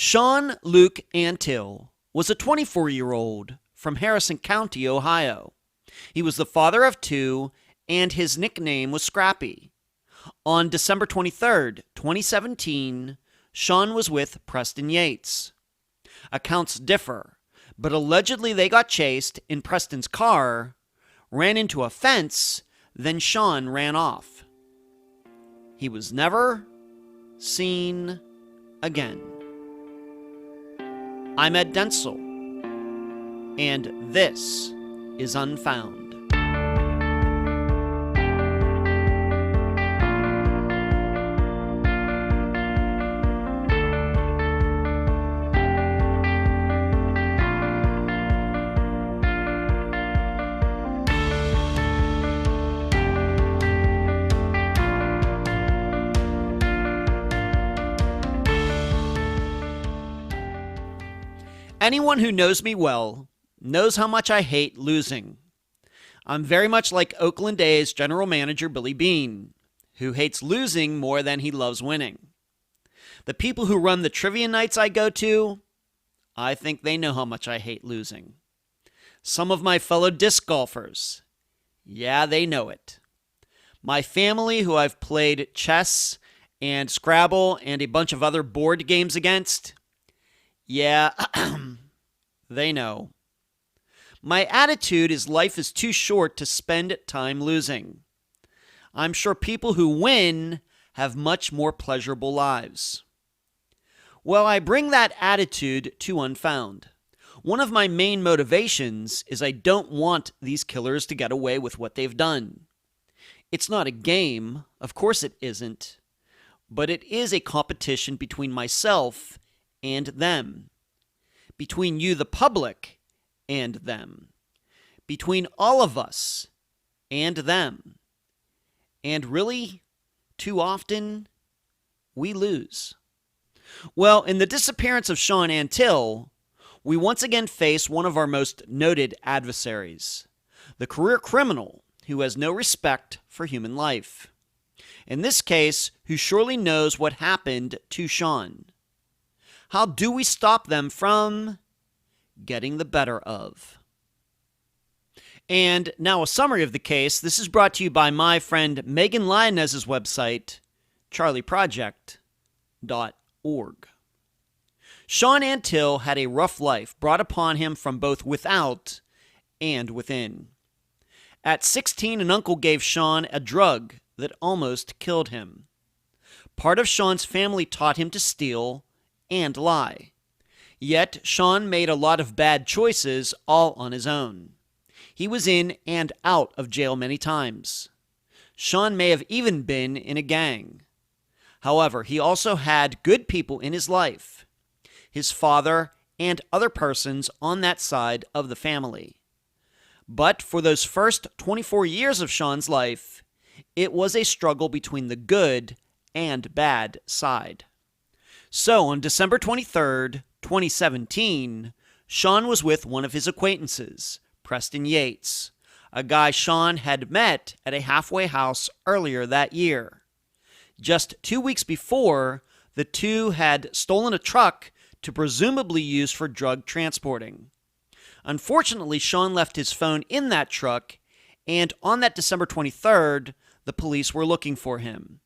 Shawn Luke Antill was a 24-year-old from Harrison County, Ohio. He was the father of two, and his nickname was Scrappy. On December 23, 2017, Shawn was with Preston Yates. Accounts differ, but allegedly they got chased in Preston's car, ran into a fence, then Shawn ran off. He was never seen again. I'm Ed Denzel, and this is Unfound. Anyone who knows me well knows how much I hate losing. I'm very much like Oakland A's general manager Billy Beane, who hates losing more than he loves winning. The people who run the trivia nights I go to, I think they know how much I hate losing. Some of my fellow disc golfers, yeah, they know it. My family, who I've played chess and Scrabble and a bunch of other board games against, yeah, they know. My attitude is life is too short to spend time losing. I'm sure people who win have much more pleasurable lives. Well, I bring that attitude to Unfound. One of my main motivations is I don't want these killers to get away with what they've done. It's not a game, of course it isn't, but it is a competition between myself and them. Between you, the public, and them. Between all of us and them. And really, too often, we lose. Well, in The Disappearance of Shawn Antill, we once again face one of our most noted adversaries, the career criminal who has no respect for human life. In this case, who surely knows what happened to Shawn. How do we stop them from getting the better of? And now a summary of the case. This is brought to you by my friend Megan Lyonez's website, charleyproject.org. Shawn Antill had a rough life brought upon him from both without and within. At 16, an uncle gave Shawn a drug that almost killed him. Part of Shawn's family taught him to steal and lie. Yet, Shawn made a lot of bad choices all on his own. He was in and out of jail many times. Shawn may have even been in a gang. However, he also had good people in his life, his father and other persons on that side of the family. But for those first 24 years of Shawn's life, it was a struggle between the good and bad side. So, on December 23rd, 2017, Shawn was with one of his acquaintances, Preston Yates, a guy Shawn had met at a halfway house earlier that year. Just 2 weeks before, the two had stolen a truck to presumably use for drug transporting. Unfortunately, Shawn left his phone in that truck, and on that December 23rd, the police were looking for him.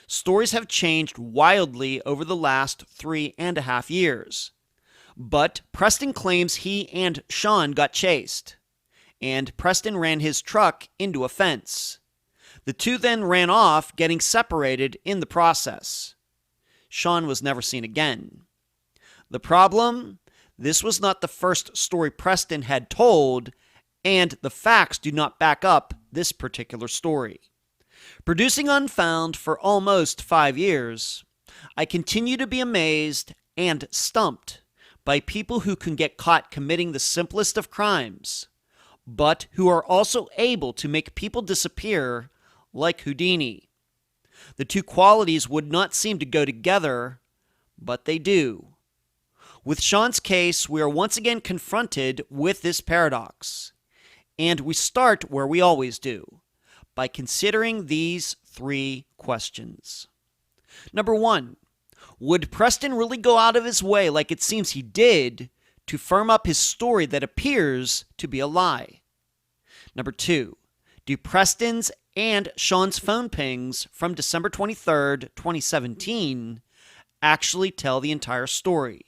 Stories have changed wildly over the last 3.5 years. But Preston claims he and Shawn got chased, and Preston ran his truck into a fence. The two then ran off, getting separated in the process. Shawn was never seen again. The problem? This was not the first story Preston had told, and the facts do not back up this particular story. Producing Unfound for almost 5 years, I continue to be amazed and stumped by people who can get caught committing the simplest of crimes, but who are also able to make people disappear like Houdini. The two qualities would not seem to go together, but they do. With Shawn's case, we are once again confronted with this paradox, and we start where we always do, by considering these 3 questions. Number 1, Would Preston really go out of his way, like it seems he did, to firm up his story that appears to be a lie? Number 2, do Preston's and Shawn's phone pings from December 23rd, 2017 actually tell the entire story,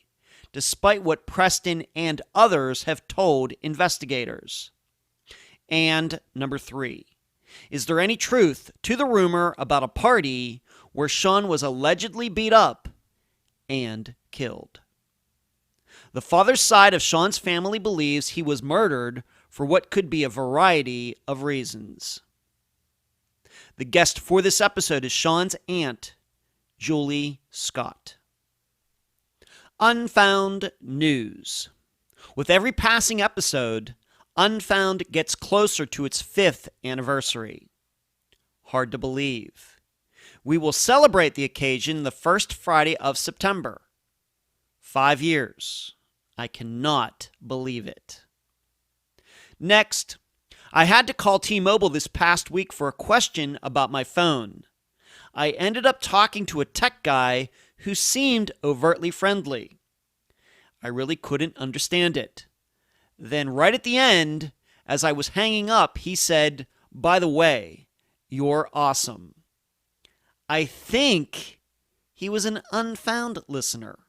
despite what Preston and others have told investigators? And number 3, is there any truth to the rumor about a party where Shawn was allegedly beat up and killed? The father's side of Shawn's family believes he was murdered for what could be a variety of reasons. The guest for this episode is Shawn's aunt, Julie Scott. Unfound news. With every passing episode, Unfound gets closer to its 5th anniversary. Hard to believe. We will celebrate the occasion the first Friday of September. 5 years. I cannot believe it. Next, I had to call T-Mobile this past week for a question about my phone. I ended up talking to a tech guy who seemed overtly friendly. I really couldn't understand it. Then right at the end, as I was hanging up, he said, "By the way, you're awesome." I think he was an Unfound listener.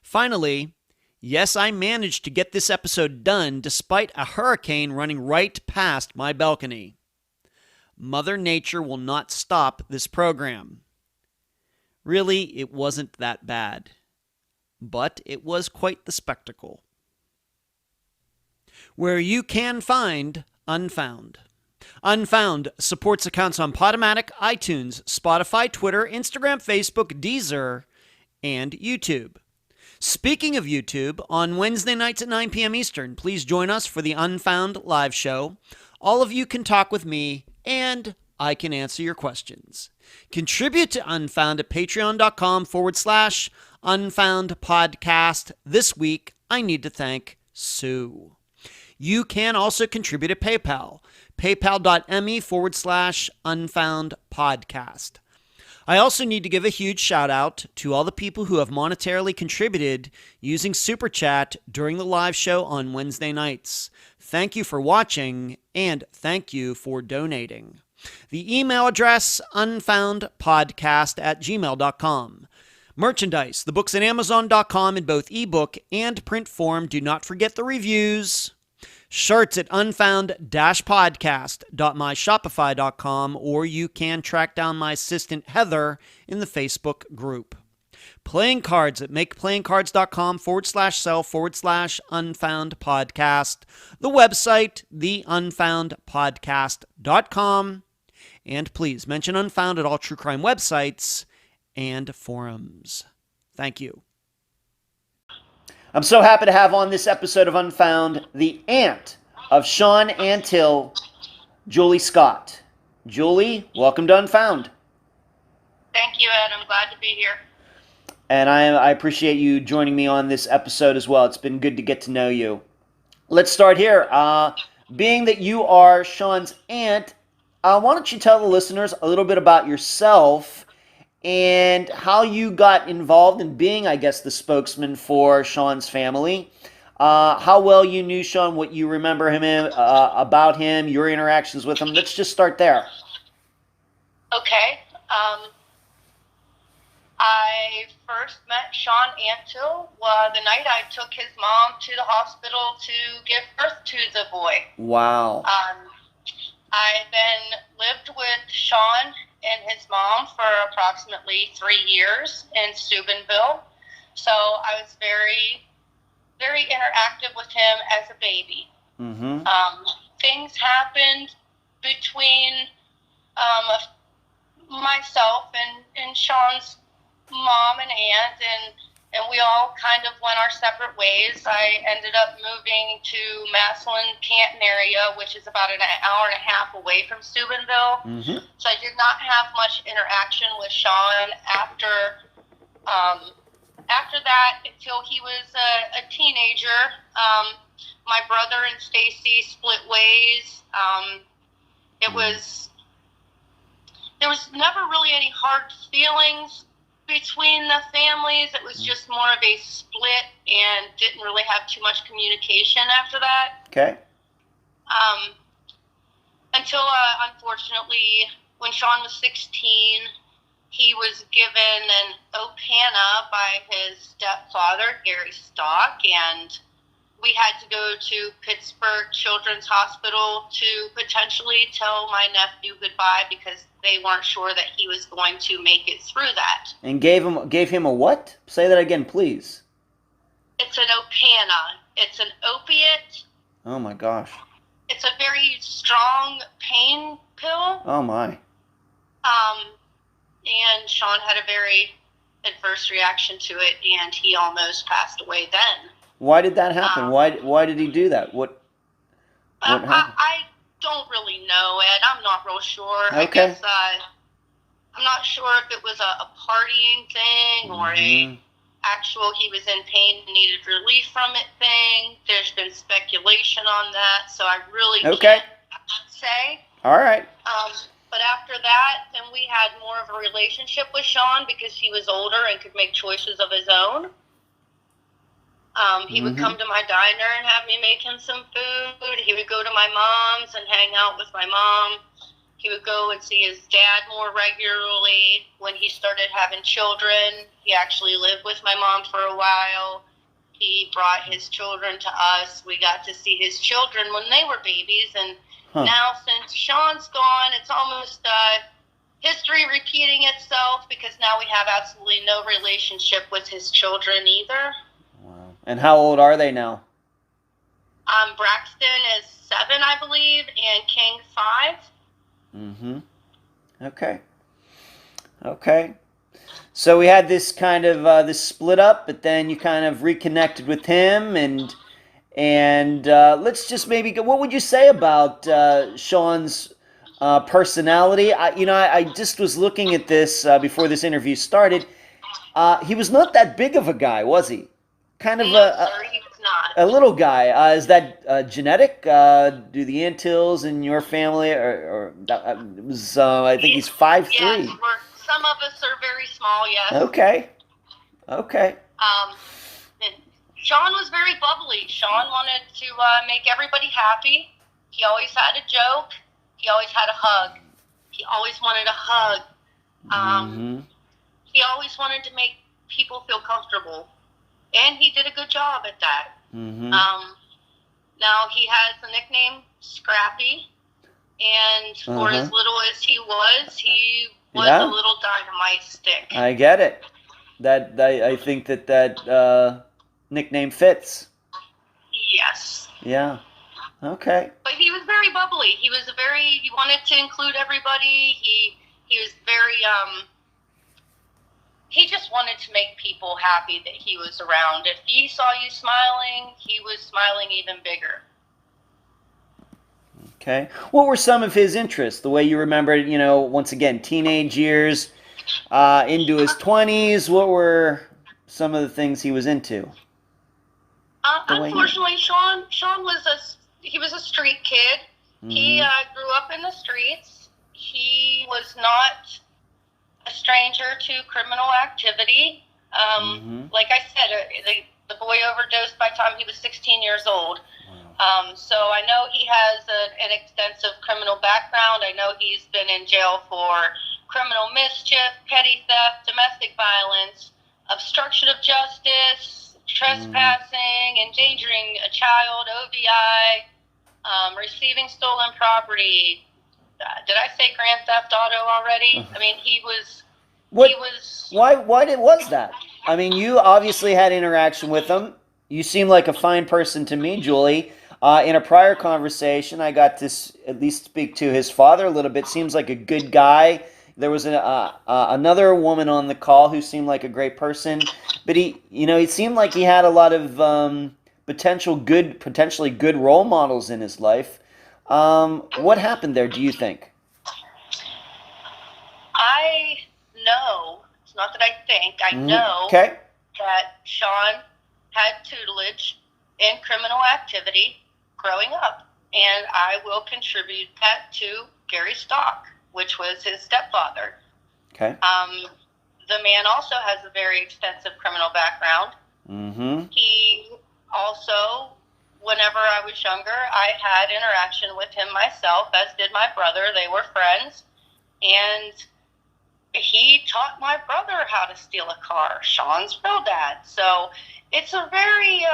Finally, yes, I managed to get this episode done despite a hurricane running right past my balcony. Mother Nature will not stop this program. Really, it wasn't that bad, but it was quite the spectacle. Where you can find Unfound. Unfound supports accounts on Podomatic, iTunes, Spotify, Twitter, Instagram, Facebook, Deezer, and YouTube. Speaking of YouTube, on Wednesday nights at 9 p.m. Eastern, please join us for the Unfound Live Show. All of you can talk with me, and I can answer your questions. Contribute to Unfound at patreon.com/Unfound Podcast. This week, I need to thank Sue. You can also contribute at PayPal, paypal.me/Unfound Podcast. I also need to give a huge shout out to all the people who have monetarily contributed using Super Chat during the live show on Wednesday nights. Thank you for watching, and thank you for donating. The email address, unfoundpodcast@gmail.com. Merchandise, the books at Amazon.com in both ebook and print form. Do not forget the reviews. Shirts at unfound-podcast.myshopify.com, or you can track down my assistant Heather in the Facebook group. Playing cards at makeplayingcards.com/sell/unfound podcast. The website, theunfoundpodcast.com. And please mention Unfound at all true crime websites and forums. Thank you. I'm so happy to have on this episode of Unfound the aunt of Shawn Antill, Julie Scott. Julie, welcome to Unfound. Thank you, Ed. I'm glad to be here. And I appreciate you joining me on this episode as well. It's been good to get to know you. Let's start here. Being that you are Shawn's aunt, why don't you tell the listeners a little bit about yourself and how you got involved in being, I guess, the spokesman for Shawn's family. How well you knew Shawn, what you remember about him, your interactions with him. Let's just start there. Okay. I first met Shawn Antill the night I took his mom to the hospital to give birth to the boy. Wow. I then lived with Shawn and his mom for approximately 3 years in Steubenville. So I was very, very interactive with him as a baby. Mm-hmm. Things happened between myself and Shawn's mom and aunt, and we all kind of went our separate ways. I ended up moving to Massillon, Canton area, which is about an hour and a half away from Steubenville. Mm-hmm. So I did not have much interaction with Shawn after that until he was a teenager. My brother and Stacy split ways. There was never really any hard feelings between the families. It was just more of a split and didn't really have too much communication after that. Okay. Until, unfortunately, when Shawn was 16, he was given an Opana by his stepfather, Gary Stock, and we had to go to Pittsburgh Children's Hospital to potentially tell my nephew goodbye because they weren't sure that he was going to make it through that. And gave him a what? Say that again, please. It's an Opana. It's an opiate. Oh my gosh. It's a very strong pain pill. Oh my. And Shawn had a very adverse reaction to it, and he almost passed away then. Why did that happen? Why did he do that? What happened? I don't really know, Ed. I'm not real sure. Okay. I guess I'm not sure if it was a partying thing or a actual he was in pain and needed relief from it thing. There's been speculation on that, so I really can't say. All right. But after that, then we had more of a relationship with Shawn because he was older and could make choices of his own. He would come to my diner and have me make him some food. He would go to my mom's and hang out with my mom. He would go and see his dad more regularly. When he started having children, he actually lived with my mom for a while. He brought his children to us. We got to see his children when they were babies. And now since Shawn's gone, it's almost history repeating itself because now we have absolutely no relationship with his children either. Wow. And how old are they now? Braxton is 7, I believe, and King 5. Okay. So we had this kind of this split up, but then you kind of reconnected with him, and let's just maybe go. What would you say about Shawn's personality? I just was looking at this before this interview started. He was not that big of a guy, was he? Kind of he was not. A little guy. Is that genetic? Do the Antills in your family, or it was? I think he's 5'3". Yes, some of us are very small. Yes. Okay. And Shawn was very bubbly. Shawn wanted to make everybody happy. He always had a joke. He always had a hug. He always wanted a hug. He always wanted to make people feel comfortable. And he did a good job at that. Now he has the nickname Scrappy. And for as little as he was a little dynamite stick. I get it. I think that nickname fits. Yes. Yeah. Okay. But he was very bubbly. He wanted to include everybody. He was very, he just wanted to make people happy that he was around. If he saw you smiling, he was smiling even bigger. Okay. What were some of his interests? The way you remembered, once again, teenage years, into his 20s. What were some of the things he was into? Unfortunately, Shawn was a street kid. He grew up in the streets. He was not a stranger to criminal activity. Like I said, the boy overdosed by the time he was 16 years old. So I know he has an extensive criminal background. I know he's been in jail for criminal mischief, petty theft, domestic violence, obstruction of justice, trespassing, endangering a child, OVI, receiving stolen property. Did I say grand theft auto already? I mean, Why was that? I mean, you obviously had interaction with him. You seem like a fine person to me, Julie. In a prior conversation, I got to at least speak to his father a little bit. Seems like a good guy. There was another woman on the call who seemed like a great person, but he seemed like he had a lot of potentially good role models in his life. What happened there, do you think? I know. It's not that I think. I know that Shawn had tutelage in criminal activity growing up, and I will contribute that to Gary Stock, which was his stepfather. Okay. the man also has a very extensive criminal background. Mm-hmm. He also, whenever I was younger, I had interaction with him myself, as did my brother. They were friends. And he taught my brother how to steal a car, Shawn's real dad. So it's a very,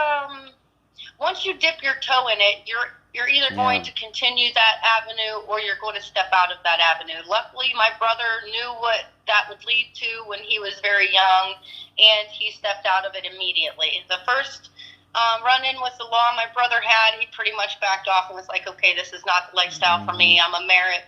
once you dip your toe in it, you're either going to continue that avenue or you're going to step out of that avenue. Luckily, my brother knew what that would lead to when he was very young, and he stepped out of it immediately. The first run-in with the law my brother had, he pretty much backed off and was like, okay, this is not the lifestyle for me. I'm a merit.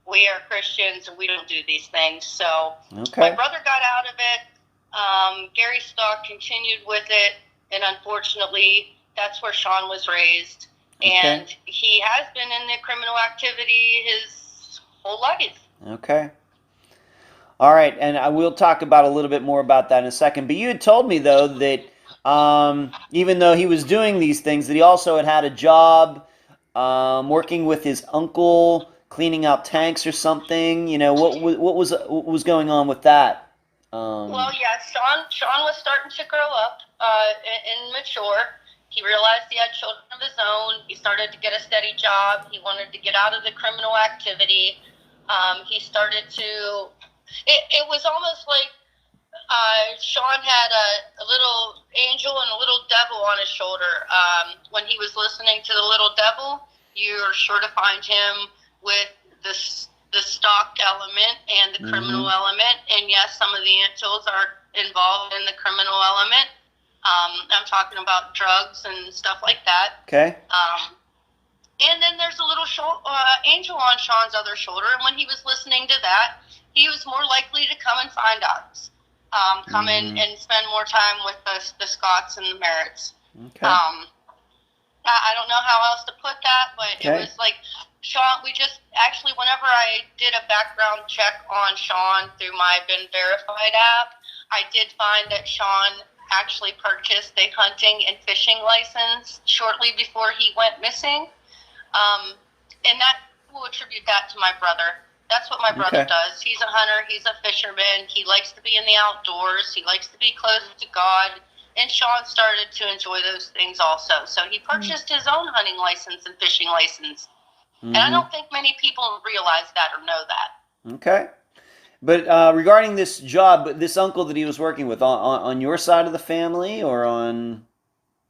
We are Christians, and we don't do these things. So my brother got out of it. Gary Stock continued with it, and unfortunately, that's where Shawn was raised. And he has been in the criminal activity his whole life. Okay. All right, and I will talk about a little bit more about that in a second. But you had told me, though, that even though he was doing these things, that he also had a job working with his uncle, cleaning out tanks or something. You know, what was going on with that? Well, yeah, Shawn was starting to grow up and mature. He realized he had children of his own. He started to get a steady job. He wanted to get out of the criminal activity. He started to... It was almost like Shawn had a little angel and a little devil on his shoulder. When he was listening to the little devil, you're sure to find him with the stock element and the criminal element. And yes, some of the Antills are involved in the criminal element. I'm talking about drugs and stuff like that. Okay. And then there's a little angel on Shawn's other shoulder, and when he was listening to that, he was more likely to come and find us. Come in and spend more time with the Scotts and the Merritts. Okay. I don't know how else to put that, but it was like Shawn, whenever I did a background check on Shawn through my Been Verified app, I did find that Shawn actually purchased a hunting and fishing license shortly before he went missing. And that will attribute that to my brother. That's what my brother does. He's a hunter. He's a fisherman. He likes to be in the outdoors. He likes to be close to God. And Shawn started to enjoy those things also. So he purchased his own hunting license and fishing license. And I don't think many people realize that or know that. Okay. But regarding this job, this uncle that he was working with, on your side of the family or on...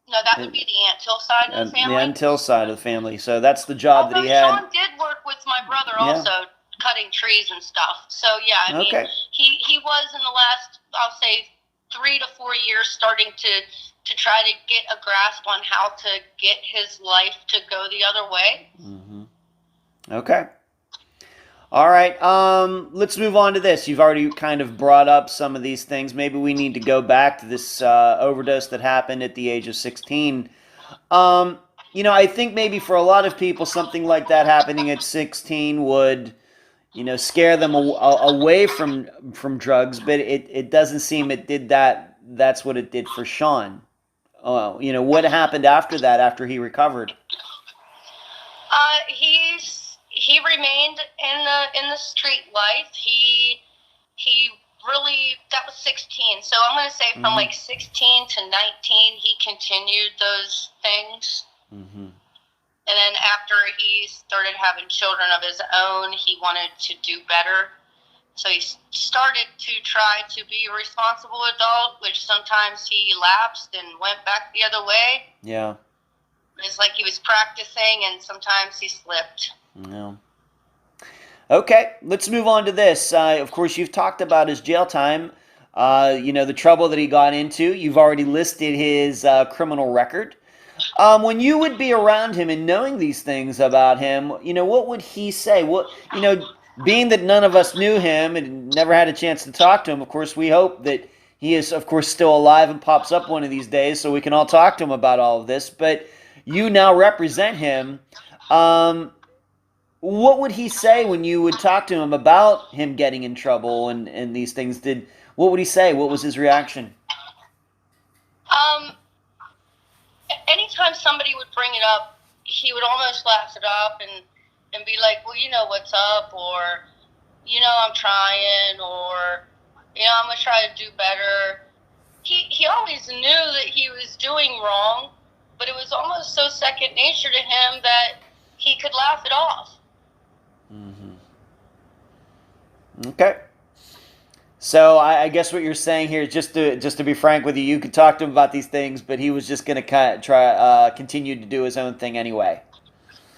No, that would be the Antill side of the family. The Antill side of the family. So that's the job that he had. Shawn did work with my brother also, cutting trees and stuff. So, yeah, I mean, he was in the last, I'll say, 3 to 4 years starting to try to get a grasp on how to get his life to go the other way. Okay. All right, let's move on to this. You've already kind of brought up some of these things. Maybe we need to go back to this overdose that happened at the age of 16. You know, I think maybe for a lot of people, something like that happening at 16 would, you know, scare them away from drugs, but it doesn't seem it did that. That's what it did for Shawn. You know, what happened after that, after he recovered? He remained in the street life. He really, that was 16. So I'm going to say from like 16 to 19, he continued those things. And then after he started having children of his own, he wanted to do better. So he started to try to be a responsible adult, which sometimes he lapsed and went back the other way. Yeah. It's like he was practicing, and sometimes he slipped. Yeah. Okay, let's move on to this. Of course, you've talked about his jail time, you know, the trouble that he got into. You've already listed his criminal record. When you would be around him and knowing these things about him, you know, what would he say? What, you know, being that none of us knew him and never had a chance to talk to him, of course, we hope that he is, of course, still alive and pops up one of these days so we can all talk to him about all of this. But you now represent him. What would he say when you would talk to him about him getting in trouble and these things? What would he say? What was his reaction? Anytime somebody would bring it up, he would almost laugh it off and be like, well, you know what's up, or, you know, I'm trying, or I'm going to try to do better. He always knew that he was doing wrong, but it was almost so second nature to him that he could laugh it off. Okay. So I guess what you're saying here, just to be frank with you, you could talk to him about these things, but he was just going to continue to do his own thing anyway.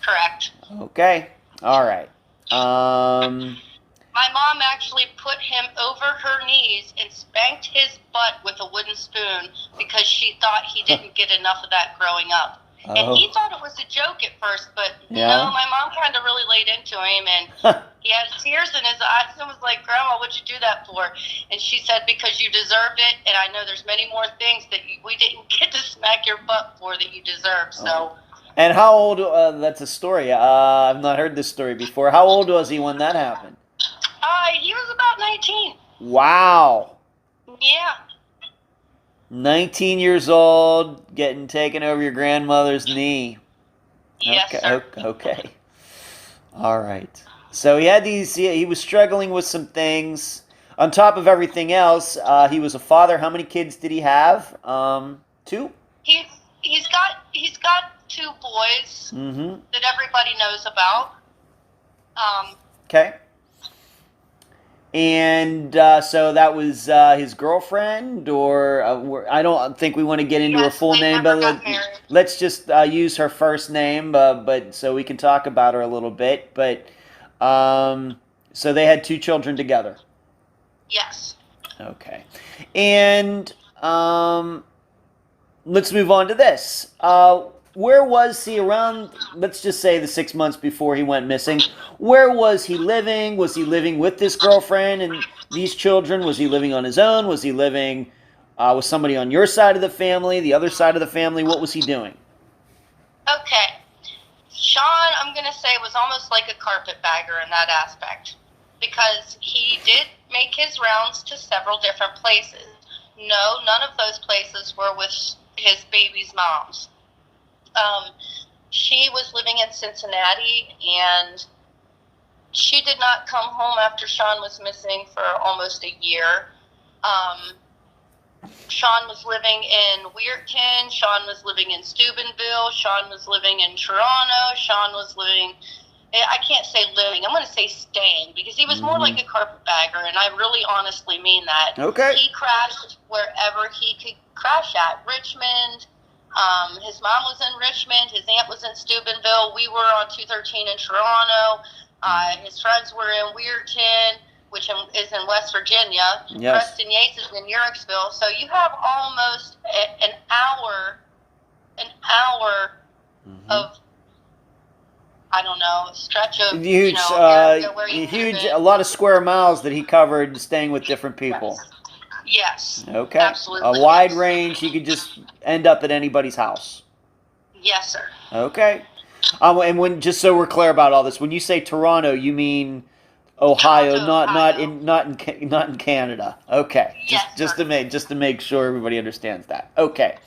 Correct. Okay. All right. My mom actually put him over her knees and spanked his butt with a wooden spoon because she thought he didn't get enough of that growing up. Oh. And he thought it was a joke at first, but Yeah. no, my mom kind of really laid into him, and he had tears in his eyes and was like, Grandma, what'd you do that for? And she said, because you deserved it, and I know there's many more things that we didn't get to smack your butt for that you deserve, so... And how old, that's a story, I've not heard this story before. How old was he when that happened? He was about 19. Wow. Yeah. 19 years old, getting taken over your grandmother's knee. Yes, okay, sir. Okay. All right. So he had he was struggling with some things. On top of everything else, he was a father. How many kids did he have? 2? He's got 2 boys that everybody knows about. Okay. And so that was his girlfriend, or I don't think we want to get into her full name, but let's just use her first name, but so we can talk about her a little bit. But so they had 2 children together. Yes. Okay. And let's move on to this. Where was he around, let's just say the 6 months before he went missing? Where was he living? Was he living with this girlfriend and these children? Was he living on his own? Was he living with somebody on your side of the family, the other side of the family? What was he doing? Okay. Shawn, I'm going to say, was almost like a carpetbagger in that aspect, because he did make his rounds to several different places. No, none of those places were with his baby's moms. She was living in Cincinnati, and she did not come home after Shawn was missing for almost a year. Shawn was living in Weirton. Shawn was living in Steubenville. Shawn was living in Toronto. Shawn was living, I can't say living, I'm going to say staying, because he was more like a carpetbagger, and I really honestly mean that. Okay. He crashed wherever he could crash at. Richmond. His mom was in Richmond. His aunt was in Steubenville. We were on 213 in Toronto. His friends were in Weirton, which is in West Virginia. Yes. Preston Yates is in Yorksville. So you have almost an hour of, I don't know, a stretch of Huge, area where you huge, a lot of square miles that he covered staying with different people. Yes. Okay. Absolutely. A wide range. He could just end up at anybody's house. Yes, sir. Okay. And when, just so we're clear about all this, when you say Toronto, you mean Ohio, Toronto, not in Canada. Okay. Yes, just to make sure everybody understands that. Okay.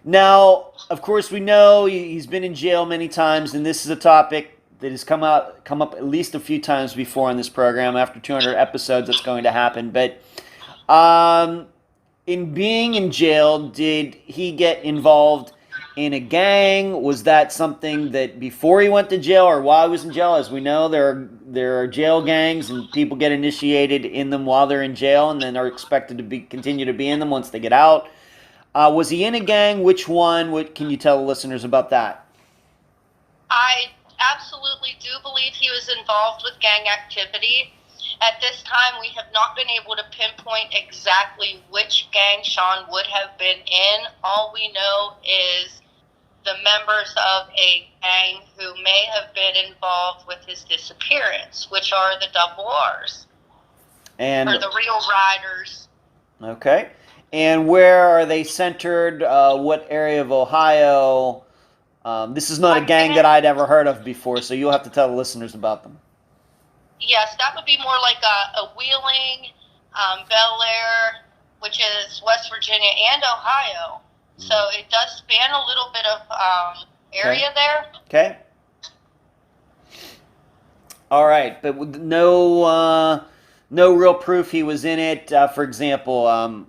Now, of course, we know he's been in jail many times, and this is a topic that has come up at least a few times before on this program. After 200 episodes, that's going to happen. But in being in jail, did he get involved in a gang? Was that something that before he went to jail or while he was in jail? As we know, there are jail gangs, and people get initiated in them while they're in jail, and then are expected to continue to be in them once they get out. Was he in a gang? Which one? What can you tell the listeners about that? I absolutely do believe he was involved with gang activity. At this time, we have not been able to pinpoint exactly which gang Shawn would have been in. All we know is the members of a gang who may have been involved with his disappearance, which are the double R's, or the real riders. Okay. And where are they centered? What area of Ohio? This is not a gang that I'd ever heard of before, so you'll have to tell the listeners about them. Yes, that would be more like a Wheeling, Bel Air, which is West Virginia and Ohio. So it does span a little bit of area there. Okay. All right, but with no No real proof he was in it. For example,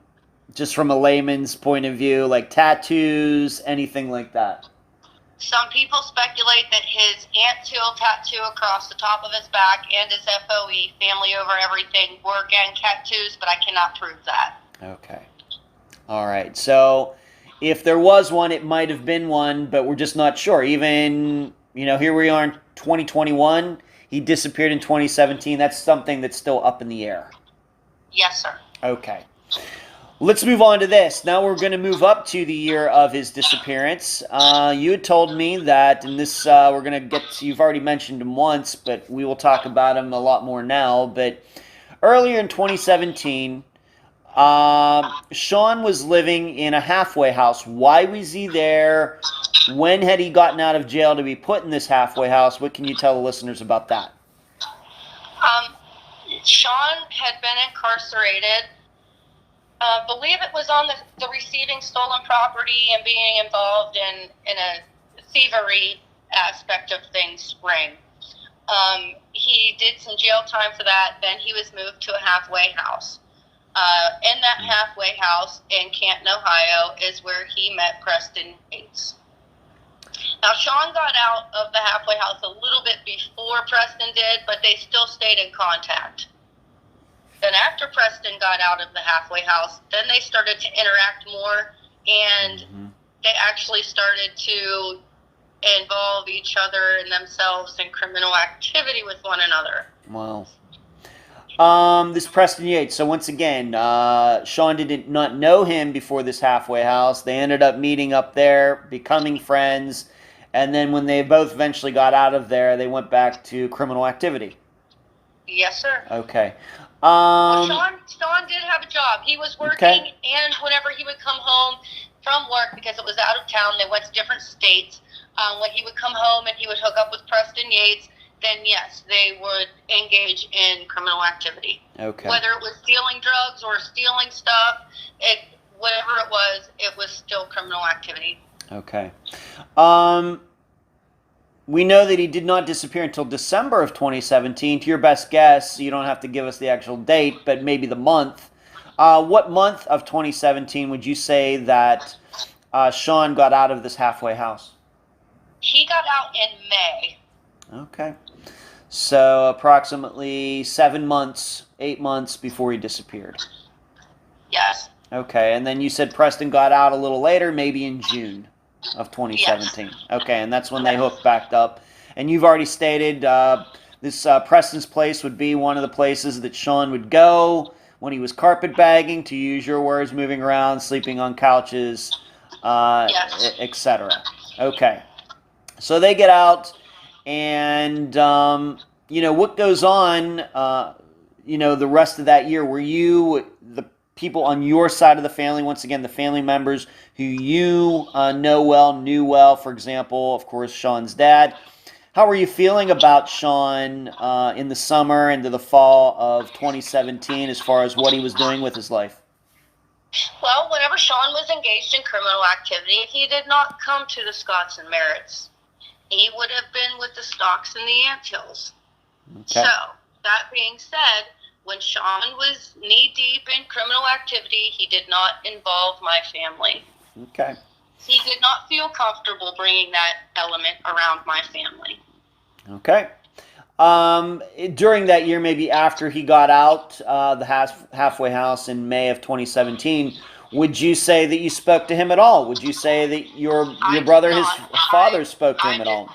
just from a layman's point of view, like tattoos, anything like that. Some people speculate that his Antill tattoo across the top of his back and his FOE, family over everything, were gang tattoos, but I cannot prove that. Okay. All right. So if there was one, it might have been one, but we're just not sure. Even, here we are in 2021. He disappeared in 2017. That's something that's still up in the air. Yes, sir. Okay. Let's move on to this. Now we're going to move up to the year of his disappearance. You had told me that, and this we're going to get to, you've already mentioned him once, but we will talk about him a lot more now. But earlier in 2017, Shawn was living in a halfway house. Why was he there? When had he gotten out of jail to be put in this halfway house? What can you tell the listeners about that? Shawn had been incarcerated. Believe it was on the receiving stolen property and being involved in a thievery aspect of things spring. He did some jail time for that. Then he was moved to a halfway house. In that halfway house in Canton, Ohio, is where he met Preston Yates. Now, Shawn got out of the halfway house a little bit before Preston did, but they still stayed in contact. Then after Preston got out of the halfway house, then they started to interact more, and they actually started to involve each other and themselves in criminal activity with one another. Wow. This Preston Yates. So once again, Shawn did not know him before this halfway house. They ended up meeting up there, becoming friends, and then when they both eventually got out of there, they went back to criminal activity. Yes, sir. Okay. Well, Shawn did have a job. He was working, and whenever he would come home from work, because it was out of town, they went to different states. When he would come home and he would hook up with Preston Yates, then yes, they would engage in criminal activity. Okay. Whether it was stealing drugs or stealing stuff, whatever it was still criminal activity. Okay. We know that he did not disappear until December of 2017. To your best guess, you don't have to give us the actual date, but maybe the month. What month of 2017 would you say that Shawn got out of this halfway house? He got out in May. Okay. So approximately 7 months, 8 months before he disappeared. Yes. Okay, and then you said Preston got out a little later, maybe in June of 2017. Yes. Okay, and that's when they hooked back up. And you've already stated this Preston's place would be one of the places that Shawn would go when he was carpetbagging, to use your words, moving around, sleeping on couches, etc. Okay. So they get out, and, what goes on, the rest of that year? Were you, the people on your side of the family, once again, the family members who you knew well, for example, of course, Shawn's dad, how were you feeling about Shawn in the summer into the fall of 2017 as far as what he was doing with his life? Well, whenever Shawn was engaged in criminal activity, he did not come to the Scotts and Merritts. He would have been with the Stocks and the Antills. Okay. So, that being said, when Shawn was knee-deep in criminal activity, he did not involve my family. Okay. He did not feel comfortable bringing that element around my family. Okay. During that year, maybe after he got out the halfway house in May of 2017, would you say that you spoke to him at all? Would you say that your brother, his father, spoke to him at all?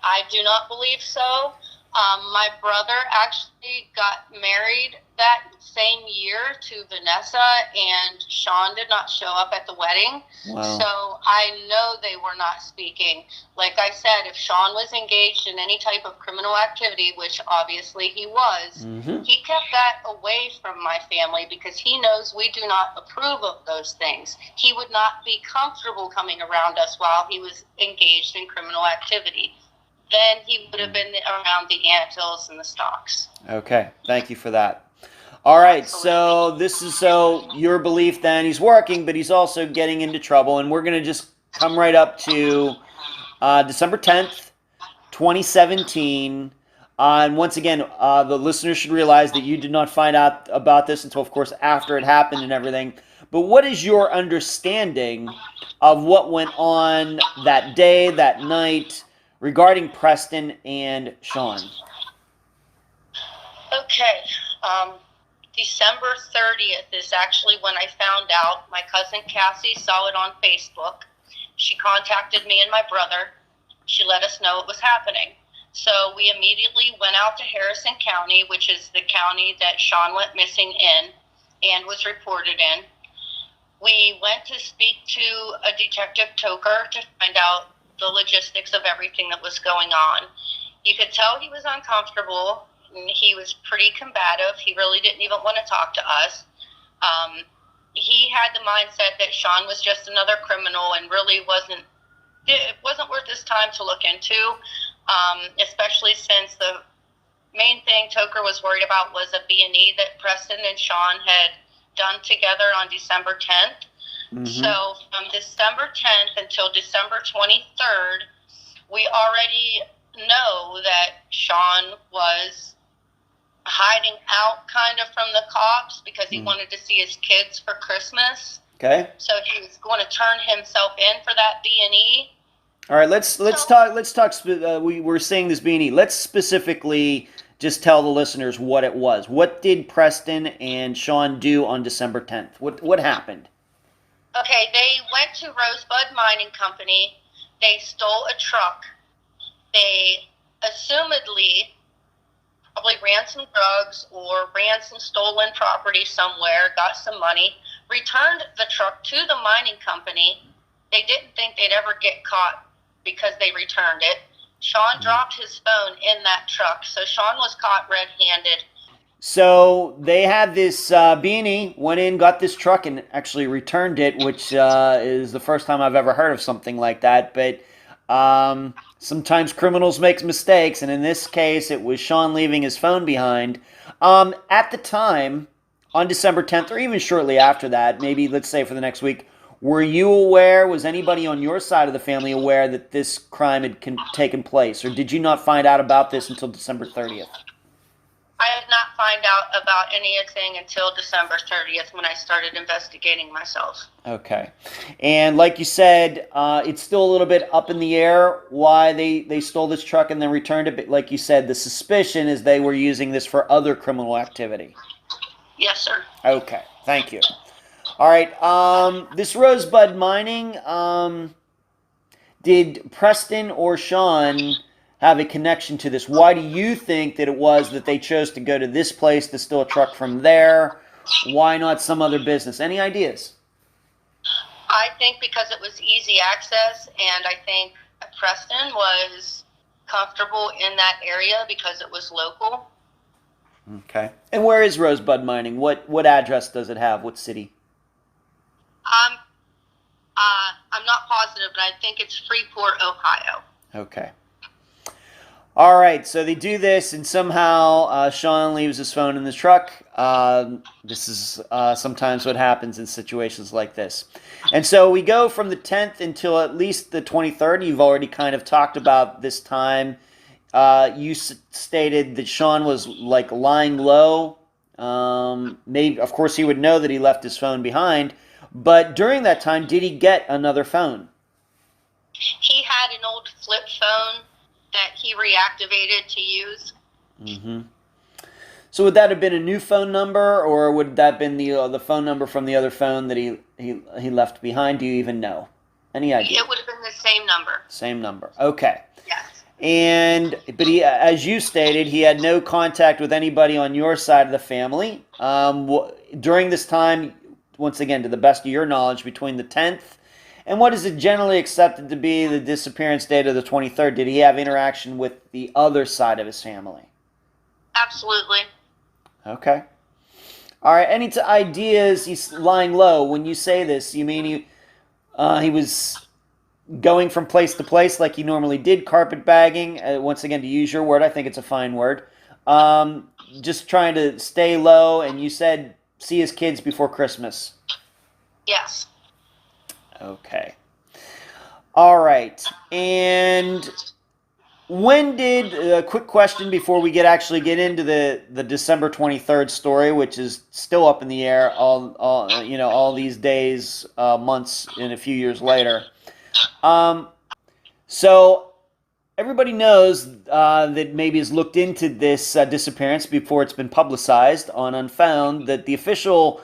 I do not believe so. My brother actually got married that same year to Vanessa, and Shawn did not show up at the wedding. Wow. So I know they were not speaking. Like I said, if Shawn was engaged in any type of criminal activity, which obviously he was, he kept that away from my family because he knows we do not approve of those things. He would not be comfortable coming around us while he was engaged in criminal activity. Then he would have been around the Antills and the Stocks. Okay, thank you for that. All right, Absolutely. so your belief then, he's working, but he's also getting into trouble, and we're going to just come right up to December 10th, 2017. And once again, the listeners should realize that you did not find out about this until, of course, after it happened and everything. But what is your understanding of what went on that day, that night, regarding Preston and Shawn? Okay. December 30th is actually when I found out. My cousin Cassie saw it on Facebook. She contacted me and my brother. She let us know it was happening. So we immediately went out to Harrison County, which is the county that Shawn went missing in and was reported in. We went to speak to a Detective Toker to find out the logistics of everything that was going on. You could tell he was uncomfortable. He was pretty combative. He really didn't even want to talk to us. He had the mindset that Shawn was just another criminal and really it wasn't worth his time to look into, especially since the main thing Toker was worried about was a B&E that Preston and Shawn had done together on December 10th. Mm-hmm. So from December 10th until December 23rd, we already know that Shawn was hiding out kind of from the cops because he wanted to see his kids for Christmas. Okay. So he was going to turn himself in for that B&E. All right, let's talk. We were saying this B&E. Let's specifically just tell the listeners what it was. What did Preston and Shawn do on December 10th? What happened? Okay, they went to Rosebud Mining Company. They stole a truck. They assumedly probably ran some drugs or ran some stolen property somewhere, got some money, returned the truck to the mining company. They didn't think they'd ever get caught because they returned it. Shawn dropped his phone in that truck, so Shawn was caught red-handed. So they had this B&E, went in, got this truck, and actually returned it, which is the first time I've ever heard of something like that. But sometimes criminals make mistakes, and in this case, it was Shawn leaving his phone behind. At the time, on December 10th, or even shortly after that, maybe let's say for the next week, were you aware, was anybody on your side of the family aware that this crime had taken place, or did you not find out about this until December 30th? I did not find out about anything until December 30th when I started investigating myself. Okay. And like you said, it's still a little bit up in the air why they stole this truck and then returned it. But like you said, the suspicion is they were using this for other criminal activity. Yes, sir. Okay. Thank you. All right. This Rosebud Mining, did Preston or Shawn have a connection to this? Why do you think that it was that they chose to go to this place to steal a truck from there? Why not some other business? Any ideas? I think because it was easy access, and I think Preston was comfortable in that area because it was local. Okay. And where is Rosebud Mining? What address does it have? What city? I'm not positive, but I think it's Freeport, Ohio. Okay. All right, so they do this, and somehow Shawn leaves his phone in the truck. This is sometimes what happens in situations like this. And so we go from the 10th until at least the 23rd. You've already kind of talked about this time. You stated that Shawn was like lying low. Maybe, of course, he would know that he left his phone behind. But during that time, did he get another phone? He had an old flip phone that he reactivated to use. Mm-hmm. So would that have been a new phone number, or would that have been the phone number from the other phone that he left behind? Do you even know? Any idea? It would have been the same number. Same number. Okay. Yes. But he, as you stated, he had no contact with anybody on your side of the family. During this time, once again, to the best of your knowledge, between the 10th and what is it generally accepted to be the disappearance date of the 23rd, did he have interaction with the other side of his family? Absolutely. Okay. All right. Any ideas? He's lying low. When you say this, you mean he was going from place to place like he normally did, carpet bagging? Once again, to use your word, I think it's a fine word. Just trying to stay low, and you said see his kids before Christmas. Yes. Okay. All right. And When did, a quick question before we actually get into the December 23rd story, which is still up in the air all these days, months, and a few years later. So everybody knows that maybe has looked into this disappearance before it's been publicized on Unfound, that the official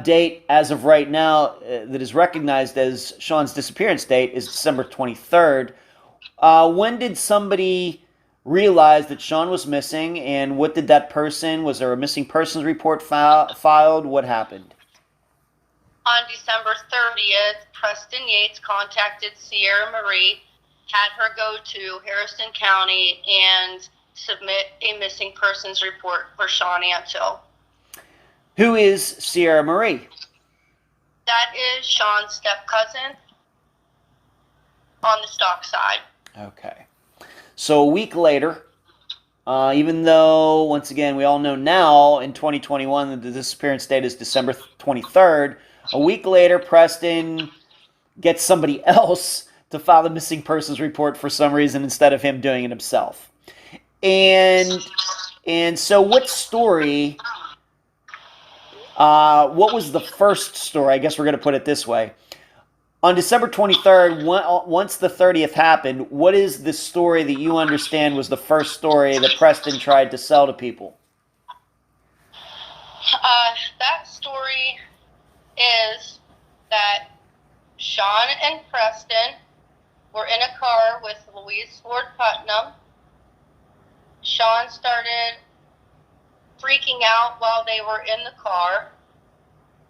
date as of right now that is recognized as Shawn's disappearance date is December 23rd. When did somebody realize that Shawn was missing, and what did that person, was there a missing persons report filed? What happened? On December 30th, Preston Yates contacted Sierra Marie, had her go to Harrison County and submit a missing persons report for Shawn Antill. Who is Sierra Marie? That is Shawn's step-cousin on the stock side. Okay. So a week later, even though, once again, we all know now in 2021 that the disappearance date is December 23rd, a week later, Preston gets somebody else to file the missing persons report for some reason instead of him doing it himself. And so what story, what was the first story? I guess we're going to put it this way. On December 23rd, once the 30th happened, what is the story that you understand was the first story that Preston tried to sell to people? That story is that Shawn and Preston were in a car with Louise Ford Putnam. Shawn started freaking out while they were in the car,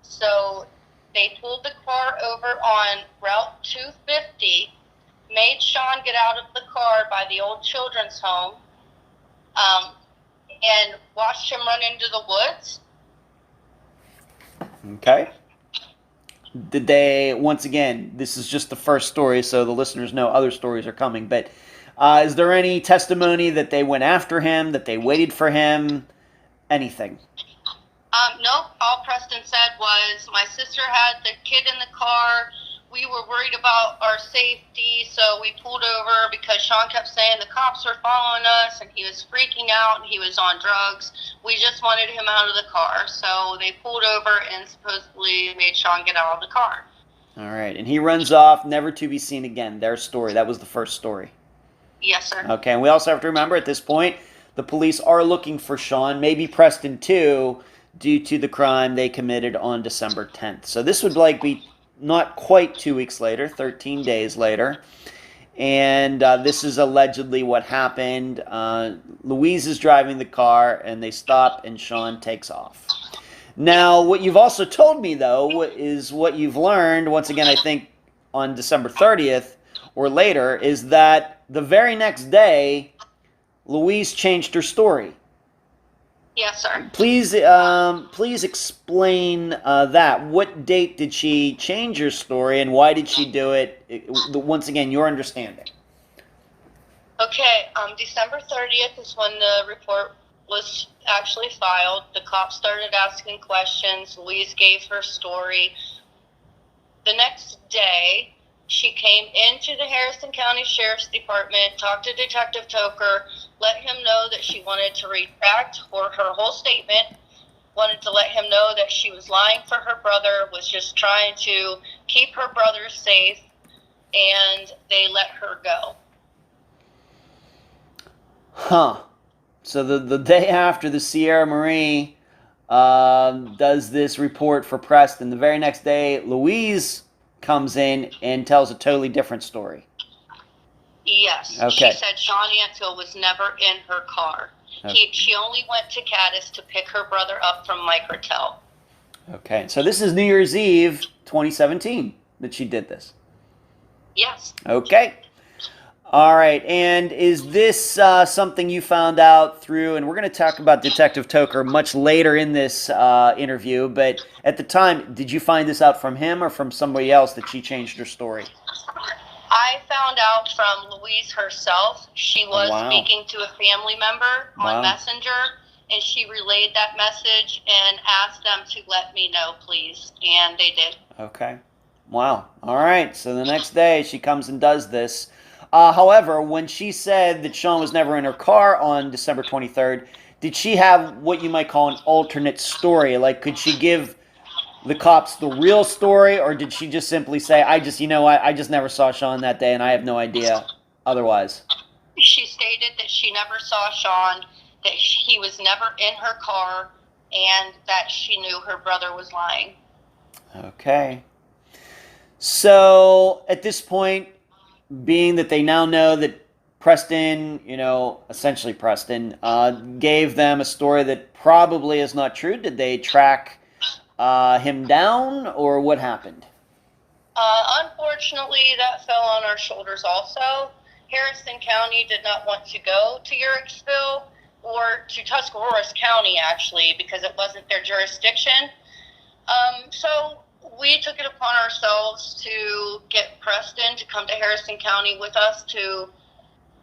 so they pulled the car over on Route 250, made Shawn get out of the car by the old children's home, and watched him run into the woods. Okay. Did they, once again, this is just the first story, so the listeners know other stories are coming, but is there any testimony that they went after him, that they waited for him, anything? Nope. All Preston said was, my sister had the kid in the car. We were worried about our safety, so we pulled over because Shawn kept saying the cops were following us, and he was freaking out, and he was on drugs. We just wanted him out of the car, so they pulled over and supposedly made Shawn get out of the car. All right, and he runs off, never to be seen again. Their story. That was the first story. Yes, sir. Okay, and we also have to remember at this point, the police are looking for Shawn, maybe Preston too, due to the crime they committed on December 10th. So this would be not quite 2 weeks later, 13 days later. And this is allegedly what happened. Louise is driving the car, and they stop, and Shawn takes off. Now, what you've also told me, though, is what you've learned, once again, I think on December 30th or later, is that the very next day, Louise changed her story. Yes, sir. Please explain that. What date did she change her story, and why did she do it? Once again, your understanding. Okay, December 30th is when the report was actually filed. The cops started asking questions. Louise gave her story. The next day, she came into the Harrison County Sheriff's Department, talked to Detective Toker, let him know that she wanted to retract her whole statement, wanted to let him know that she was lying for her brother, was just trying to keep her brother safe, and they let her go. Huh. So the day after the Sierra Marie does this report for Preston, the very next day, Louise comes in and tells a totally different story. Yes. Okay. She said Shawn Antill was never in her car. Okay. She only went to Caddis to pick her brother up from Microtel. Okay. So this is New Year's Eve 2017 that she did this. Yes. Okay. All right. And is this something you found out through, and we're going to talk about Detective Toker much later in this interview, but at the time, did you find this out from him or from somebody else that she changed her story? I found out from Louise herself. She was speaking to a family member on Messenger, and she relayed that message and asked them to let me know, please, and they did. Okay. Wow. All right. So the next day, she comes and does this. However, when she said that Shawn was never in her car on December 23rd, did she have what you might call an alternate story? Like, could she give the cops the real story, or did she just simply say, you know what, I just never saw Shawn that day and I have no idea otherwise? She stated that she never saw Shawn, that he was never in her car, and that she knew her brother was lying. Okay. So, at this point, being that they now know that Preston, essentially Preston, gave them a story that probably is not true, did they track him down, or what happened? Unfortunately, that fell on our shoulders also. Harrison County did not want to go to Uricksville or to Tuscaroras County, actually, because it wasn't their jurisdiction. So we took it upon ourselves to get Preston to come to Harrison County with us to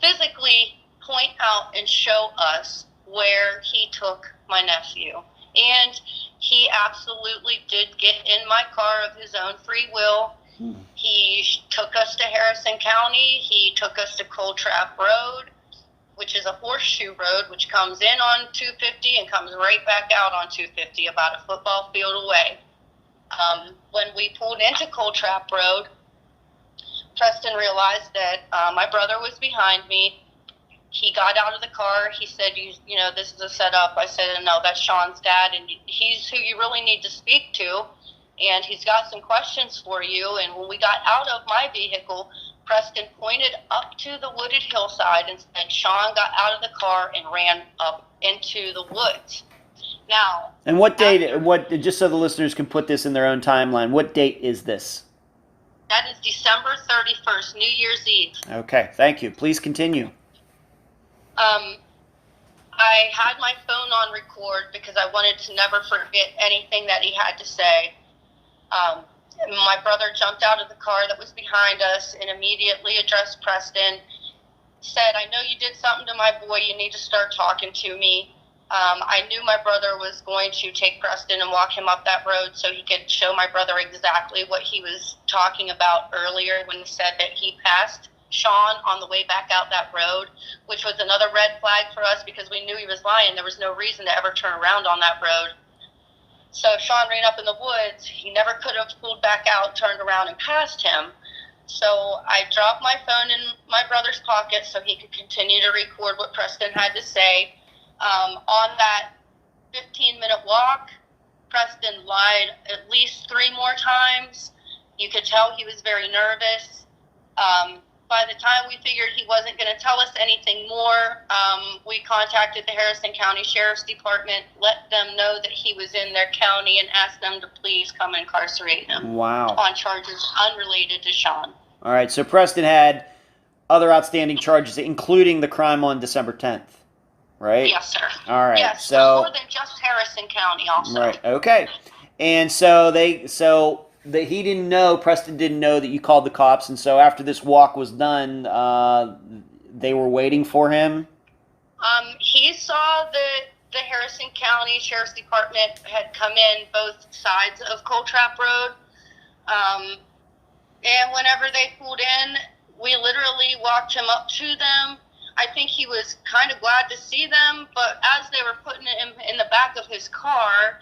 physically point out and show us where he took my nephew. And he absolutely did get in my car of his own free will. He took us to Harrison County. He took us to Cold Trap Road, which is a horseshoe road, which comes in on 250 and comes right back out on 250, about a football field away. When we pulled into Cold Trap Road, Preston realized that my brother was behind me. He got out of the car. He said, you know, this is a setup. I said, no, that's Shawn's dad, and he's who you really need to speak to, and he's got some questions for you. And when we got out of my vehicle, Preston pointed up to the wooded hillside and said, Shawn got out of the car and ran up into the woods. Now, and what date, just so the listeners can put this in their own timeline, what date is this? That is December 31st, New Year's Eve. Okay, thank you. Please continue. I had my phone on record because I wanted to never forget anything that he had to say. My brother jumped out of the car that was behind us and immediately addressed Preston, said, I know you did something to my boy. You need to start talking to me. I knew my brother was going to take Preston and walk him up that road so he could show my brother exactly what he was talking about earlier when he said that he passed Shawn on the way back out that road, which was another red flag for us because we knew he was lying. There was no reason to ever turn around on that road. So Shawn ran up in the woods. He never could have pulled back out, turned around, and passed him. So I dropped my phone in my brother's pocket so he could continue to record what Preston had to say. On that 15-minute walk, Preston lied at least 3 more times. You could tell he was very nervous. By the time we figured he wasn't going to tell us anything more, we contacted the Harrison County Sheriff's Department, let them know that he was in their county, and asked them to please come incarcerate him. Wow. On charges unrelated to Shawn. All right, so Preston had other outstanding charges, including the crime on December 10th, right? Yes, sir. All right, yes, so more than just Harrison County also. Right, okay. And so he didn't know, Preston didn't know that you called the cops, and so after this walk was done, they were waiting for him? He saw that the Harrison County Sheriff's Department had come in both sides of Cold Trap Road, and whenever they pulled in, we literally walked him up to them. I think he was kind of glad to see them, but as they were putting him in the back of his car,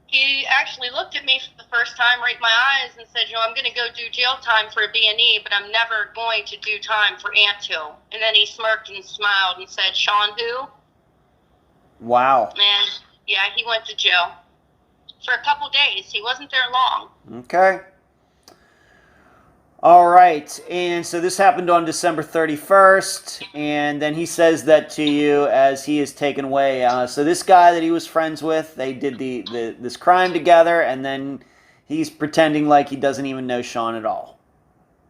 he actually looked at me for the first time, right in my eyes, and said, I'm going to go do jail time for a B&E, but I'm never going to do time for Antill. And then he smirked and smiled and said, Shawn who? Wow. And, yeah, he went to jail for a couple days. He wasn't there long. Okay. All right, and so this happened on December 31st, and then he says that to you as he is taken away. So this guy that he was friends with, they did this crime together, and then he's pretending like he doesn't even know Shawn at all.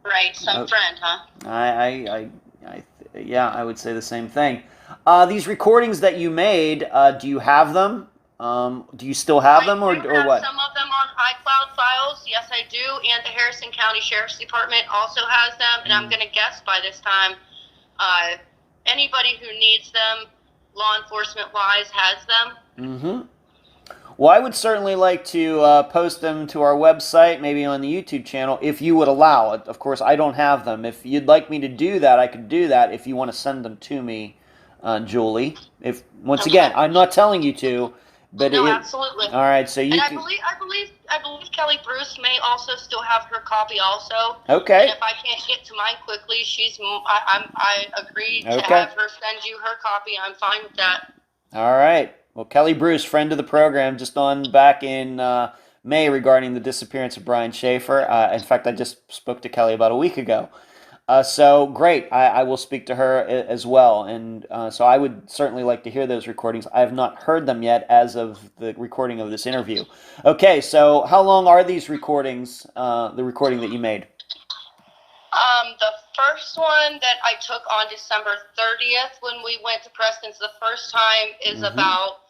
Right, some friend, huh? Yeah, I would say the same thing. These recordings that you made, do you have them? Do you still have them, or what? Some of them on iCloud files. Yes, I do. And the Harrison County Sheriff's Department also has them. And I'm going to guess by this time, anybody who needs them, law enforcement-wise, has them. Mm-hmm. Well, I would certainly like to post them to our website, maybe on the YouTube channel, if you would allow it. Of course, I don't have them. If you'd like me to do that, I could do that if you want to send them to me, Julie. If once again, I'm not telling you to, but no, absolutely. All right, so you and can. I believe Kelly Bruce may also still have her copy also. Okay. And if I can't get to mine quickly, I agree to have her send you her copy. I'm fine with that. All right. Well, Kelly Bruce, friend of the program, just on back in May regarding the disappearance of Brian Schaefer. In fact, I just spoke to Kelly about a week ago. So great. I will speak to her as well. And so I would certainly like to hear those recordings. I have not heard them yet as of the recording of this interview. Okay, so how long are these recordings, the recording that you made? The first one that I took on December 30th when we went to Preston's the first time is about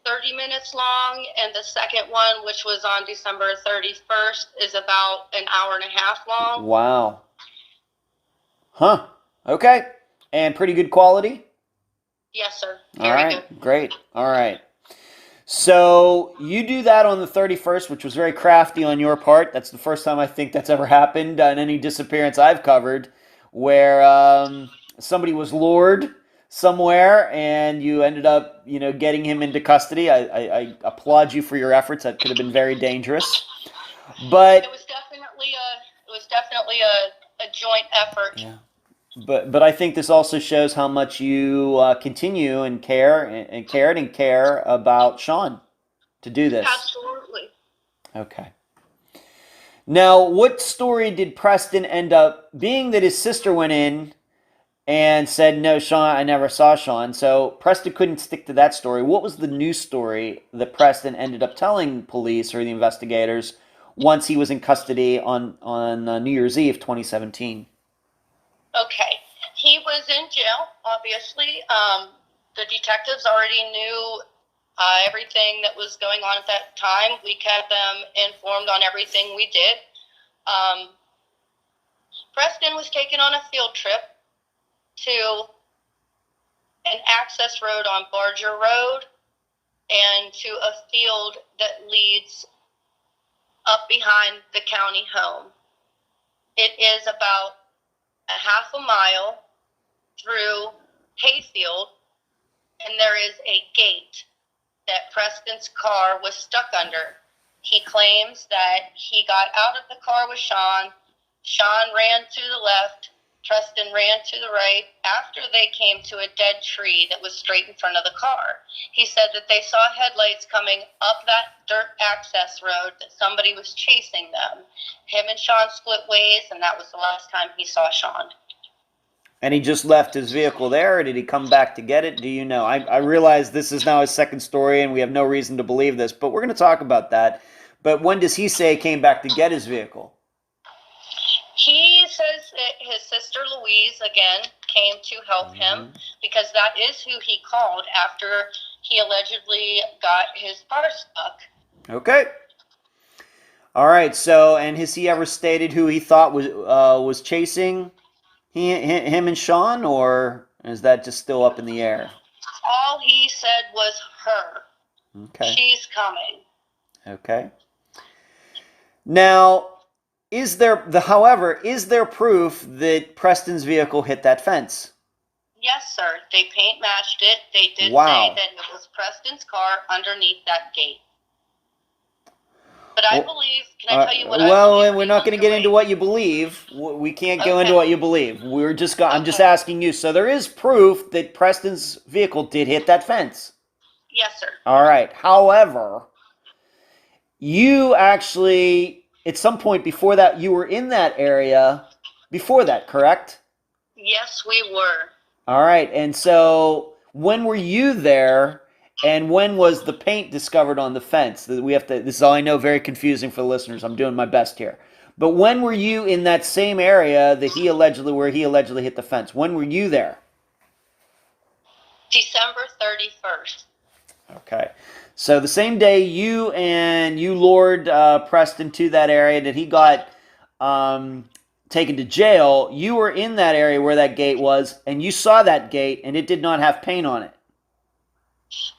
30 minutes long, and the second one, which was on December 31st, is about an hour and a half long. Wow. Huh. Okay. And pretty good quality? Yes, sir. Very good. Great. All right. So you do that on the 31st, which was very crafty on your part. That's the first time I think that's ever happened in any disappearance I've covered, where somebody was lured somewhere and you ended up, getting him into custody. I applaud you for your efforts. That could have been very dangerous, but it was definitely a joint effort. Yeah. But I think this also shows how much you continue and care about Shawn to do this. Absolutely. Okay. Now, what story did Preston end up being that his sister went in and said, no, Shawn, I never saw Shawn. So Preston couldn't stick to that story. What was the news story that Preston ended up telling police or the investigators once he was in custody on New Year's Eve 2017? Okay. He was in jail, obviously. The detectives already knew everything that was going on at that time. We kept them informed on everything we did. Preston was taken on a field trip to an access road on Barger Road and to a field that leads up behind the county home. It is about a half a mile through hayfield, and there is a gate that Preston's car was stuck under. He claims that he got out of the car with Shawn. Shawn ran to the left. Preston ran to the right after they came to a dead tree that was straight in front of the car. He said that they saw headlights coming up that dirt access road, that somebody was chasing them. Him and Shawn split ways, and that was the last time he saw Shawn. And he just left his vehicle there, or did he come back to get it? Do you know? I realize this is now his second story, and we have no reason to believe this, but we're going to talk about that. But when does he say he came back to get his vehicle? He says that his sister Louise, again, came to help him because that is who he called after he allegedly got his car stuck. Okay. All right. So, and has he ever stated who he thought was chasing him and Shawn, or is that just still up in the air? All he said was her. Okay. She's coming. Okay. Now, is there proof that Preston's vehicle hit that fence? Yes, sir. They paint matched it. They did say that it was Preston's car underneath that gate. But I believe, can I tell you what I believe? Well, we're not going to get into what you believe. We can't go into what you believe. I'm just asking you. So there is proof that Preston's vehicle did hit that fence. Yes, sir. All right. However, you actually, at some point before that, you were in that area before that, correct? Yes, we were. All right. And so when were you there, and when was the paint discovered on the fence? This is all I know, very confusing for the listeners. I'm doing my best here. But when were you in that same area where he allegedly hit the fence? When were you there? December 31st. Okay. So the same day you lured Preston to that area that he got taken to jail, you were in that area where that gate was, and you saw that gate, and it did not have paint on it.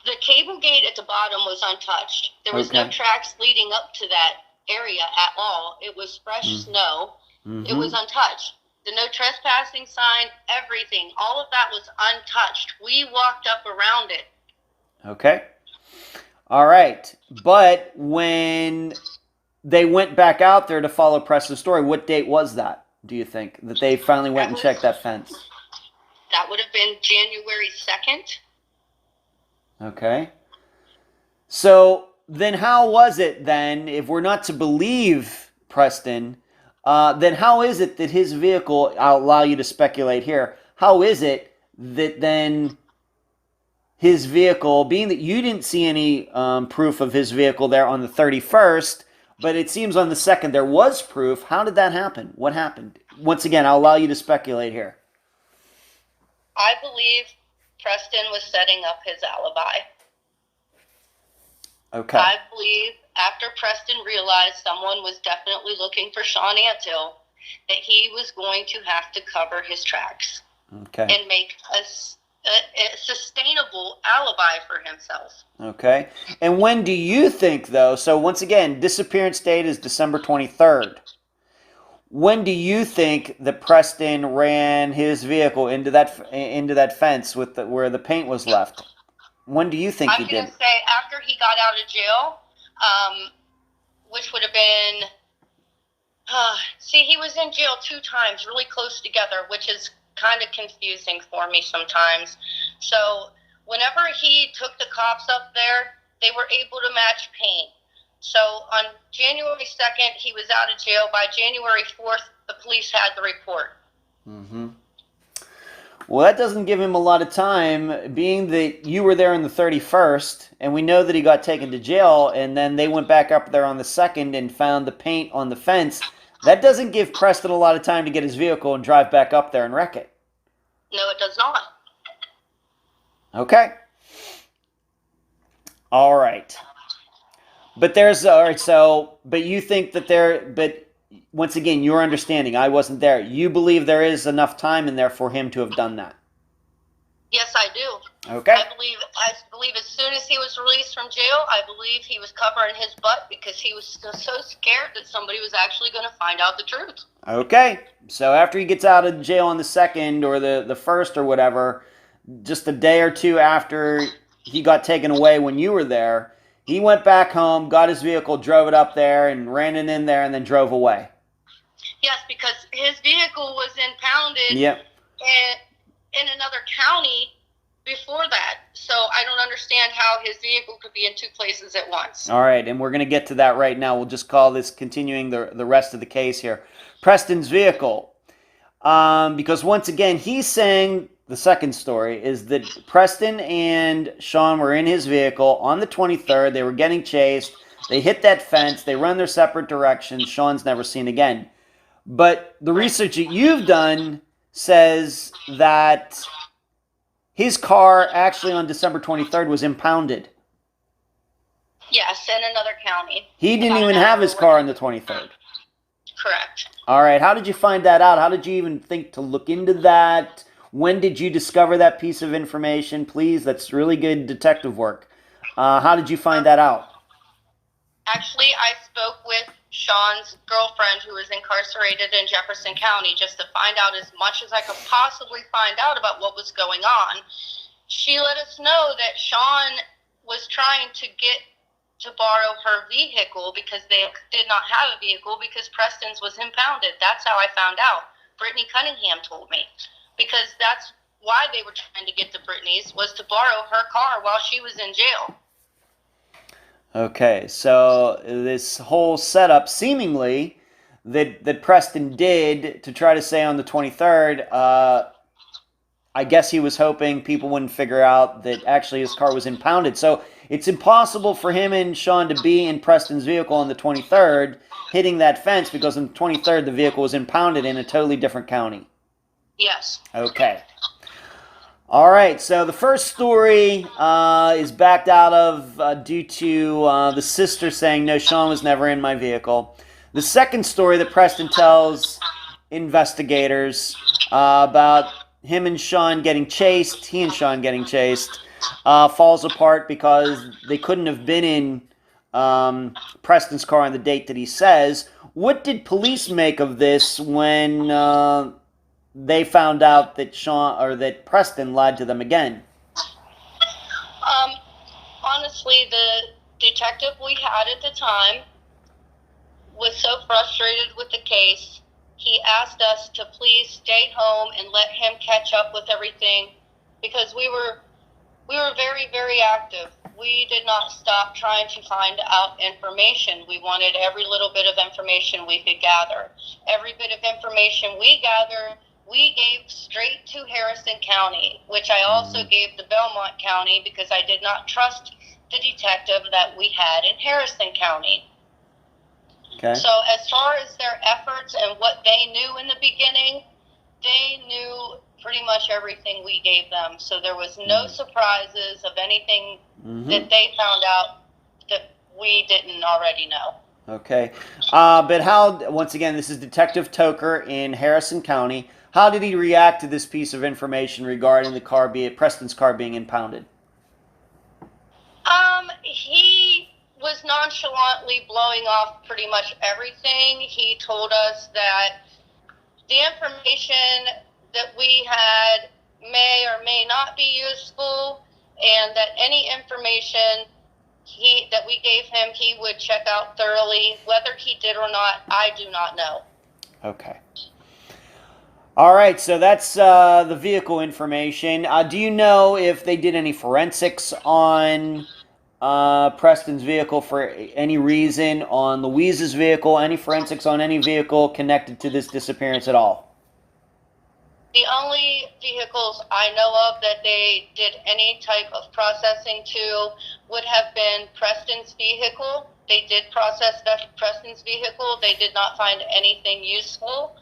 The cable gate at the bottom was untouched. There was no tracks leading up to that area at all. It was fresh snow. Mm-hmm. It was untouched. The no trespassing sign, everything, all of that was untouched. We walked up around it. Okay. All right. But when they went back out there to follow Preston's story, what date was that, do you think, that they finally went and checked that fence? That would have been January 2nd. Okay. So then how was it then, if we're not to believe Preston, then how is it that his vehicle, I'll allow you to speculate here, how is it that then his vehicle, being that you didn't see any proof of his vehicle there on the 31st, but it seems on the 2nd there was proof, how did that happen? What happened? Once again, I'll allow you to speculate here. I believe Preston was setting up his alibi. Okay. I believe after Preston realized someone was definitely looking for Shawn Antill, that he was going to have to cover his tracks. Okay. And make a sustainable alibi for himself. Okay. And when do you think, though, so once again, disappearance date is December 23rd. When do you think that Preston ran his vehicle into that fence with where the paint was left? When do you think he did? I'm going to say after he got out of jail, which would have been, he was in jail 2 times, really close together, which is kind of confusing for me sometimes. So whenever he took the cops up there, they were able to match paint. So on January 2nd, he was out of jail. By January 4th, the police had the report. Mm-hmm. Well, that doesn't give him a lot of time, being that you were there on the 31st, and we know that he got taken to jail, and then they went back up there on the 2nd and found the paint on the fence. That doesn't give Preston a lot of time to get his vehicle and drive back up there and wreck it. No, it does not. Okay. All right. But but you think that but once again, your understanding, I wasn't there. You believe there is enough time in there for him to have done that? Yes, I do. Okay. I believe as soon as he was released from jail, I believe he was covering his butt because he was so scared that somebody was actually going to find out the truth. Okay. So after he gets out of jail on the 2nd or the 1st or whatever, just a day or 2 after he got taken away when you were there, he went back home, got his vehicle, drove it up there, and ran it in there, and then drove away. Yes, because his vehicle was impounded in another county before that. So I don't understand how his vehicle could be in 2 places at once. All right, and we're going to get to that right now. We'll just call this continuing the rest of the case here. Preston's vehicle. Because once again, he's saying, the second story is that Preston and Shawn were in his vehicle on the 23rd. They were getting chased. They hit that fence. They run their separate directions. Shawn's never seen again. But the research that you've done says that his car actually on December 23rd was impounded. Yes, in another county. He didn't even have his car on the 23rd. Correct. All right. How did you find that out? How did you even think to look into that? When did you discover that piece of information? Please, that's really good detective work. How did you find that out? Actually, I spoke with Shawn's girlfriend who was incarcerated in Jefferson County just to find out as much as I could possibly find out about what was going on. She let us know that Shawn was trying to get to borrow her vehicle because they did not have a vehicle because Preston's was impounded. That's how I found out. Brittany Cunningham told me. Because that's why they were trying to get to Brittany's, was to borrow her car while she was in jail. Okay, so this whole setup, seemingly, that Preston did to try to say on the 23rd, I guess he was hoping people wouldn't figure out that actually his car was impounded. So it's impossible for him and Shawn to be in Preston's vehicle on the 23rd, hitting that fence, because on the 23rd the vehicle was impounded in a totally different county. Yes. Okay. All right, so the first story is backed out of due to the sister saying, no, Shawn was never in my vehicle. The second story that Preston tells investigators about he and Shawn getting chased, falls apart because they couldn't have been in Preston's car on the date that he says. What did police make of this when they found out that that Preston lied to them again? Honestly, the detective we had at the time was so frustrated with the case, he asked us to please stay home and let him catch up with everything, because we were very, very active. We did not stop trying to find out information. We wanted every little bit of information we could gather. Every bit of information we gathered, we gave straight to Harrison County, which I also gave to Belmont County because I did not trust the detective that we had in Harrison County. Okay. So as far as their efforts and what they knew in the beginning, they knew pretty much everything we gave them. So there was no surprises of anything that they found out that we didn't already know. Okay. But how, once again, this is Detective Toker in Harrison County. How did he react to this piece of information regarding the car, Preston's car being impounded? He was nonchalantly blowing off pretty much everything. He told us that the information that we had may or may not be useful, and that any information that we gave him, he would check out thoroughly. Whether he did or not, I do not know. Okay. All right, so that's the vehicle information. Do you know if they did any forensics on Preston's vehicle for any reason, on Louise's vehicle, any forensics on any vehicle connected to this disappearance at all? The only vehicles I know of that they did any type of processing to would have been Preston's vehicle. They did process Preston's vehicle. They did not find anything useful.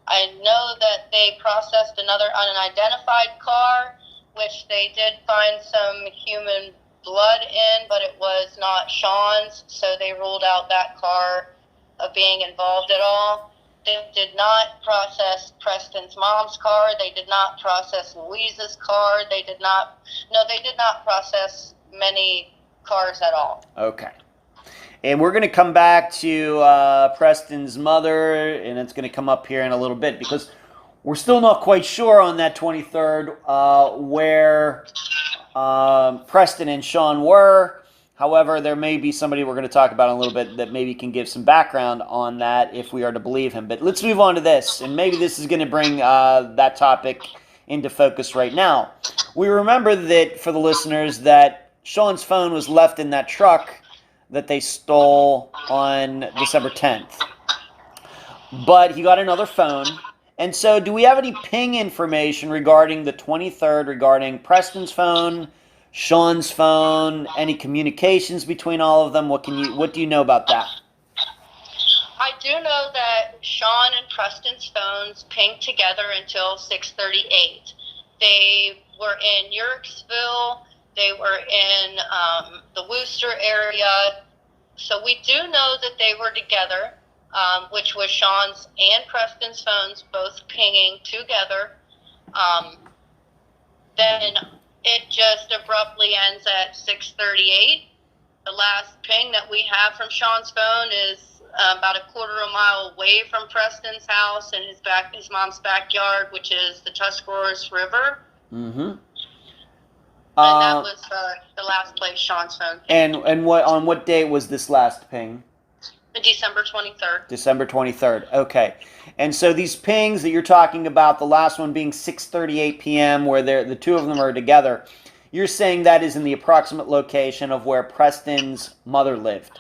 I know that they processed another unidentified car, which they did find some human blood in, but it was not Shawn's, so they ruled out that car of being involved at all. They did not process Preston's mom's car. They did not process Louise's car. They did not process many cars at all. Okay. And we're going to come back to Preston's mother, and it's going to come up here in a little bit, because we're still not quite sure on that 23rd where Preston and Shawn were. However, there may be somebody we're going to talk about in a little bit that maybe can give some background on that if we are to believe him. But let's move on to this, and maybe this is going to bring that topic into focus right now. We remember that, for the listeners, that Shawn's phone was left in that truck that they stole on December 10th. But he got another phone. And so do we have any ping information regarding the 23rd, regarding Preston's phone, Shawn's phone, any communications between all of them? What do you know about that? I do know that Shawn and Preston's phones pinged together until 6:38. They were in Yerkesville. They were in the Worcester area. So we do know that they were together, which was Shawn's and Preston's phones both pinging together. Then it just abruptly ends at 6:38. The last ping that we have from Shawn's phone is about a quarter of a mile away from Preston's house and his mom's backyard, which is the Tuscarawas River. Mm-hmm. And that was the last place Shawn's phone pinged. And what date was this last ping? December 23rd. December 23rd. Okay. And so these pings that you're talking about, the last one being 6:38 p.m., where the two of them are together, you're saying that is in the approximate location of where Preston's mother lived?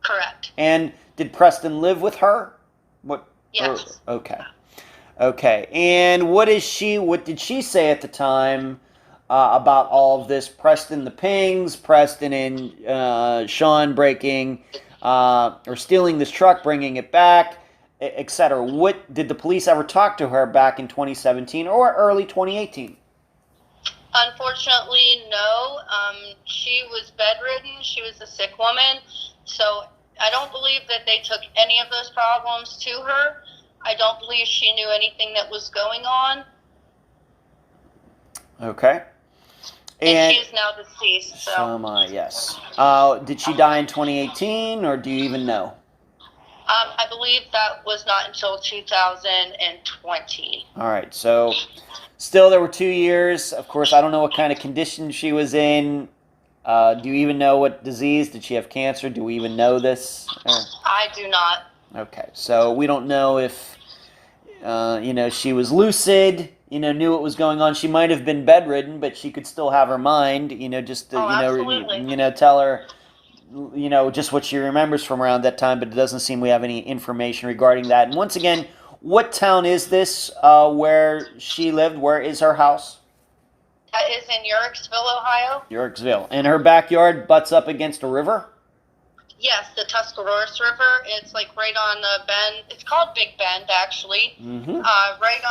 Correct. And did Preston live with her? Yes. Okay. Okay. And what did she say at the time about all of this? Preston, the pings, Preston and Shawn breaking or stealing this truck, bringing it back, etc. What did the police ever talk to her back in 2017 or early 2018? Unfortunately, no. She was bedridden. She was a sick woman. So I don't believe that they took any of those problems to her. I don't believe she knew anything that was going on. Okay. And she's now deceased. So. Shama, yes. Did she die in 2018, or do you even know? I believe that was not until 2020. All right, so still there were 2 years. Of course, I don't know what kind of condition she was in. Do you even know what disease? Did she have cancer? Do we even know this? I do not. Okay, so we don't know if, she was lucid, knew what was going on. She might have been bedridden, but she could still have her mind, just to, absolutely. tell her, just what she remembers from around that time, but it doesn't seem we have any information regarding that. And once again, what town is this where she lived? Where is her house? That is in Yorksville, Ohio. Yorksville. And her backyard butts up against a river? Yes, the Tuscarawas River. It's like right on the bend. It's called Big Bend, actually. Mm-hmm. Right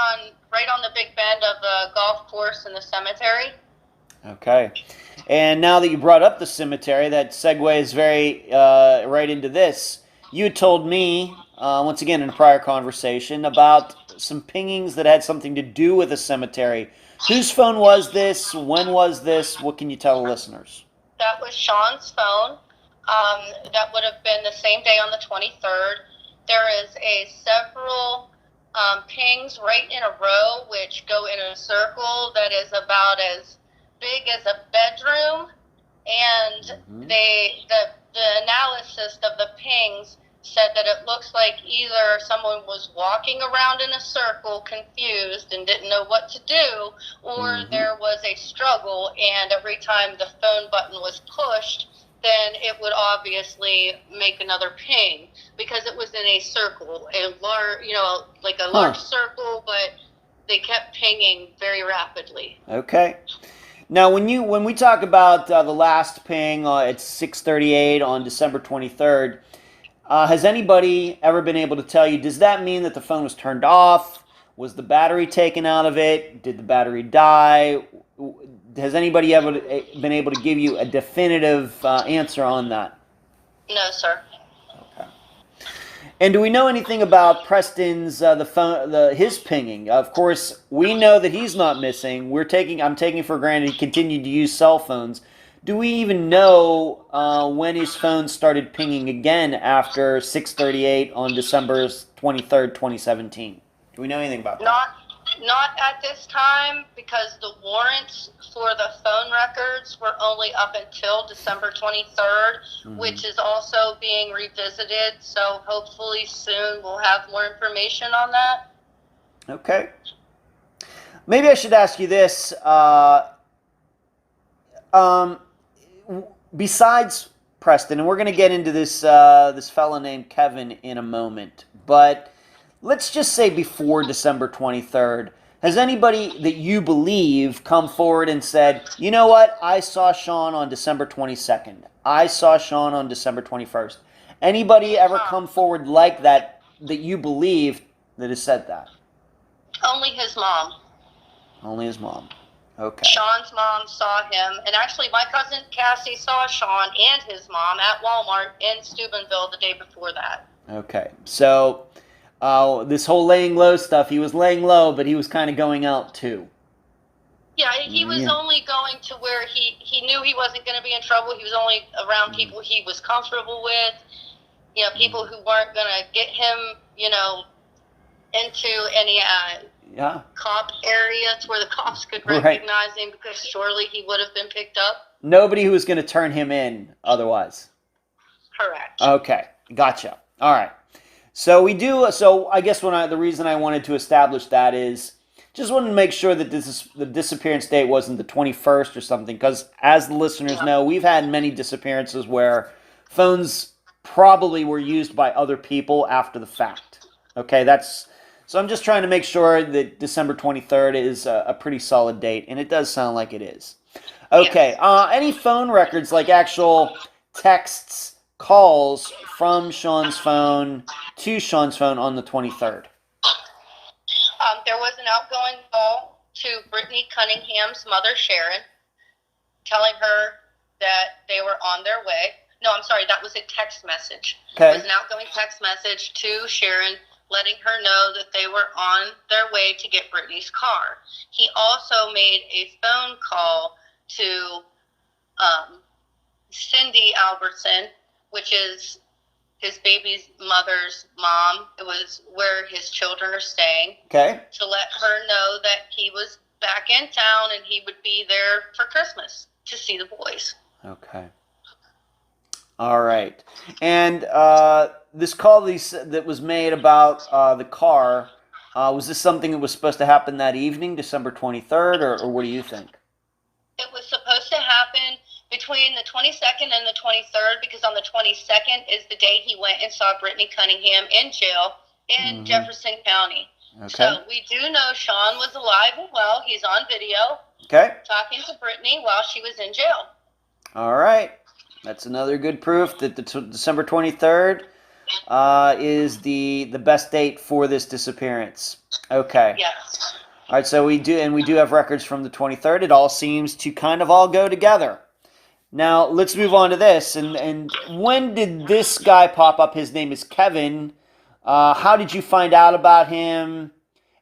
on the Big Bend of the golf course and the cemetery. Okay. And now that you brought up the cemetery, that segues very right into this. You told me, once again in a prior conversation, about some pingings that had something to do with the cemetery. Whose phone was this? When was this? What can you tell the listeners? That was Shawn's phone. That would have been the same day on the 23rd. There is several pings right in a row, which go in a circle that is about as big as a bedroom, and the analysis of the pings said that it looks like either someone was walking around in a circle confused and didn't know what to do, or there was a struggle, and every time the phone button was pushed, then it would obviously make another ping, because it was in a circle, like a large circle, but they kept pinging very rapidly. Okay. Now, when we talk about the last ping at 6:38 on December 23rd, has anybody ever been able to tell you, does that mean that the phone was turned off? Was the battery taken out of it? Did the battery die? Has anybody ever been able to give you a definitive answer on that? No, sir. Okay. And do we know anything about Preston's his pinging? Of course, we know that he's not missing. I'm taking for granted he continued to use cell phones. Do we even know when his phone started pinging again after 6:38 on December 23rd, 2017? Do we know anything about that? Not at this time, because the warrants for the phone records were only up until December 23rd, which is also being revisited. So hopefully soon we'll have more information on that. Okay. Maybe I should ask you this. Besides Preston, and we're going to get into this fella named Kevin in a moment, but let's just say before December 23rd, has anybody that you believe come forward and said, you know what, I saw Shawn on December 22nd. I saw Shawn on December 21st. Anybody ever come forward like that you believe that has said that? Only his mom. Only his mom. Okay. Shawn's mom saw him, and actually my cousin Cassie saw Shawn and his mom at Walmart in Steubenville the day before that. Okay, so this whole laying low stuff, he was laying low, but he was kind of going out too. Yeah, he was only going to where he knew he wasn't going to be in trouble. He was only around people he was comfortable with, people who weren't going to get him, into any cop areas where the cops could recognize him, because surely he would have been picked up. Nobody who was going to turn him in otherwise. Correct. Okay, gotcha. All right. So I guess the reason I wanted to establish that is just wanted to make sure that the disappearance date wasn't the 21st or something, because as the listeners know, we've had many disappearances where phones probably were used by other people after the fact. Okay, so I'm just trying to make sure that December 23rd is a pretty solid date, and it does sound like it is. Okay, any phone records, like actual texts, calls from Shawn's phone to Shawn's phone on the 23rd? There was an outgoing call to Brittany Cunningham's mother, Sharon, telling her that they were on their way. No, I'm sorry, that was a text message. Okay. It was an outgoing text message to Sharon, letting her know that they were on their way to get Brittany's car. He also made a phone call to Cindy Albertson, which is his baby's mother's mom. It was where his children are staying. Okay. To let her know that he was back in town and he would be there for Christmas to see the boys. Okay. All right. And this call that was made about the car, was this something that was supposed to happen that evening, December 23rd, or what do you think? It was supposed to happen between the 22nd and the 23rd, because on the 22nd is the day he went and saw Brittany Cunningham in jail in Jefferson County. Okay. So we do know Shawn was alive and well. He's on video. Okay. Talking to Brittany while she was in jail. All right. That's another good proof that the December 23rd is the best date for this disappearance. Okay. Yes. All right, so we do have records from the 23rd. It all seems to kind of all go together. Now, let's move on to this. And when did this guy pop up? His name is Kevin. How did you find out about him?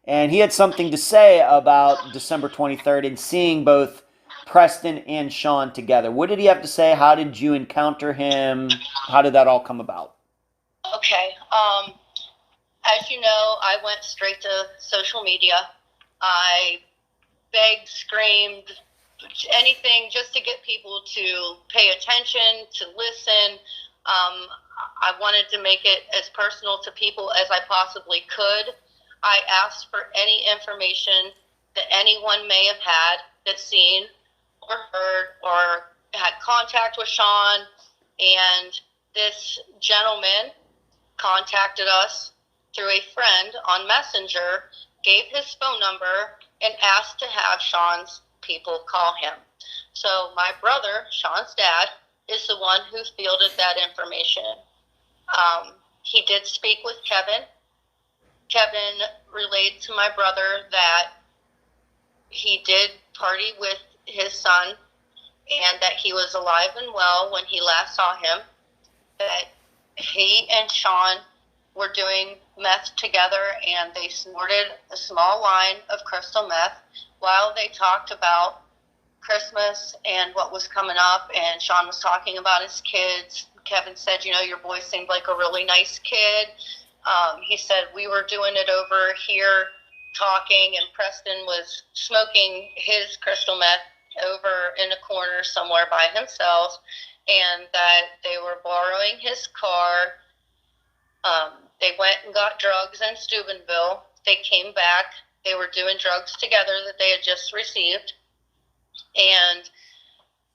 And he had something to say about December 23rd and seeing both Preston and Shawn together. What did he have to say? How did you encounter him? How did that all come about? Okay. As you know, I went straight to social media. I begged, screamed, anything just to get people to pay attention, to listen. I wanted to make it as personal to people as I possibly could. I asked for any information that anyone may have had that's seen or heard or had contact with Shawn, and this gentleman contacted us through a friend on Messenger, gave his phone number, and asked to have Shawn's people call him. So my brother, Shawn's dad, is the one who fielded that information. He did speak with Kevin. Kevin relayed to my brother that he did party with his son and that he was alive and well when he last saw him, that he and Shawn were doing meth together and they snorted a small line of crystal meth while they talked about Christmas and what was coming up, and Shawn was talking about his kids. Kevin said, you know, your boy seemed like a really nice kid. He said, we were doing it over here talking, and Preston was smoking his crystal meth over in a corner somewhere by himself, and that they were borrowing his car. They went and got drugs in Steubenville. They came back. They were doing drugs together that they had just received, and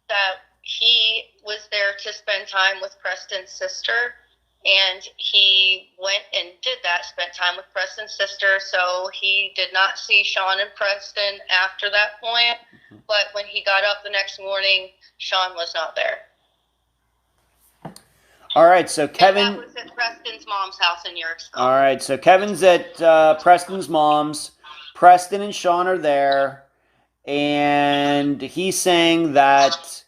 that he was there to spend time with Preston's sister, and he went and did that, spent time with Preston's sister. So he did not see Shawn and Preston after that point, but when he got up the next morning, Shawn was not there. All right, so Kevin... And that was at Preston's mom's house in Yerkesville. All right, so Kevin's at Preston's mom's. Preston and Shawn are there, and he's saying that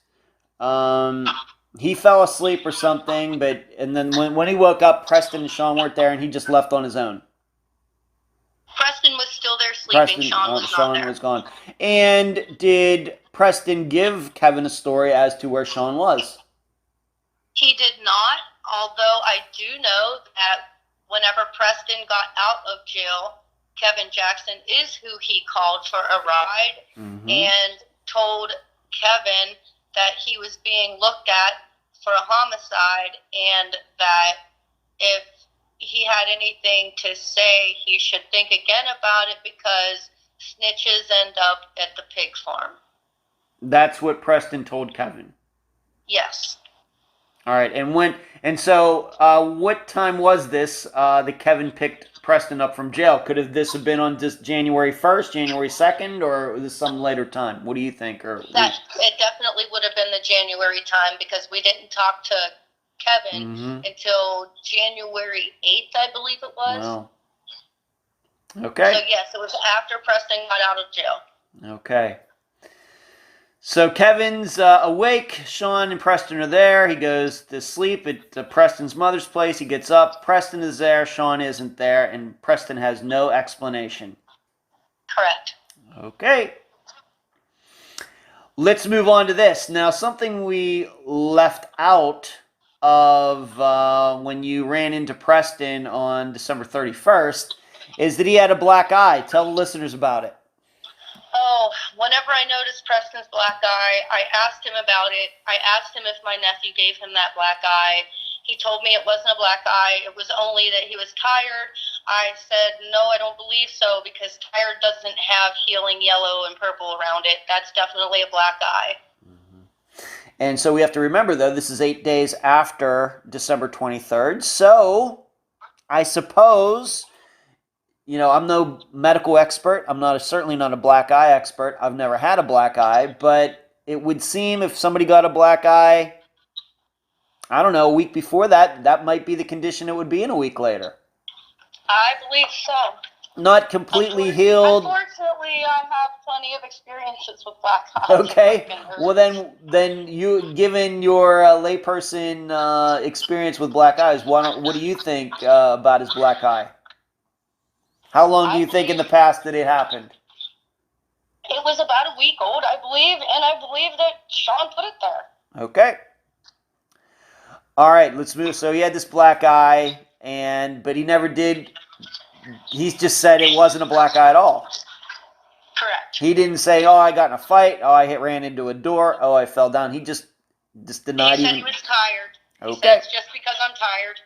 he fell asleep or something, and then when he woke up, Preston and Shawn weren't there, and he just left on his own. Preston was still there sleeping. Shawn was not there. Shawn was gone. And did Preston give Kevin a story as to where Shawn was? He did not, although I do know that whenever Preston got out of jail, Kevin Jackson is who he called for a ride and told Kevin that he was being looked at for a homicide and that if he had anything to say, he should think again about it because snitches end up at the pig farm. That's what Preston told Kevin? Yes. All right, and so what time was this that Kevin picked Preston up from jail? Could this have been on just January 1st, January 2nd, or was this some later time? What do you think? It definitely would have been the January time because we didn't talk to Kevin until January 8th, I believe it was. Wow. Okay. So, yes, it was after Preston got out of jail. Okay. So Kevin's awake. Shawn and Preston are there. He goes to sleep at Preston's mother's place. He gets up. Preston is there. Shawn isn't there. And Preston has no explanation. Correct. Okay. Let's move on to this. Now, something we left out of when you ran into Preston on December 31st is that he had a black eye. Tell the listeners about it. Oh, whenever I noticed Preston's black eye, I asked him about it. I asked him if my nephew gave him that black eye. He told me it wasn't a black eye. It was only that he was tired. I said, no, I don't believe so, because tired doesn't have healing yellow and purple around it. That's definitely a black eye. And so we have to remember, though, this is 8 days after December 23rd. So I suppose, you know, I'm no medical expert. I'm certainly not a black eye expert. I've never had a black eye. But it would seem if somebody got a black eye, I don't know, a week before that, that might be the condition it would be in a week later. I believe so. Not completely healed. Unfortunately, I have plenty of experiences with black eyes. Okay. Well, then you, given your layperson experience with black eyes, what do you think about his black eye? How long do you think in the past that it happened? It was about a week old, I believe, and I believe that Shawn put it there. Okay. All right, let's move. So he had this black eye, but he never did. He just said it wasn't a black eye at all. Correct. He didn't say, "Oh, I got in a fight. Oh, I ran into a door. Oh, I fell down." He just denied. He said he was tired. Okay. He said it's just because I'm tired.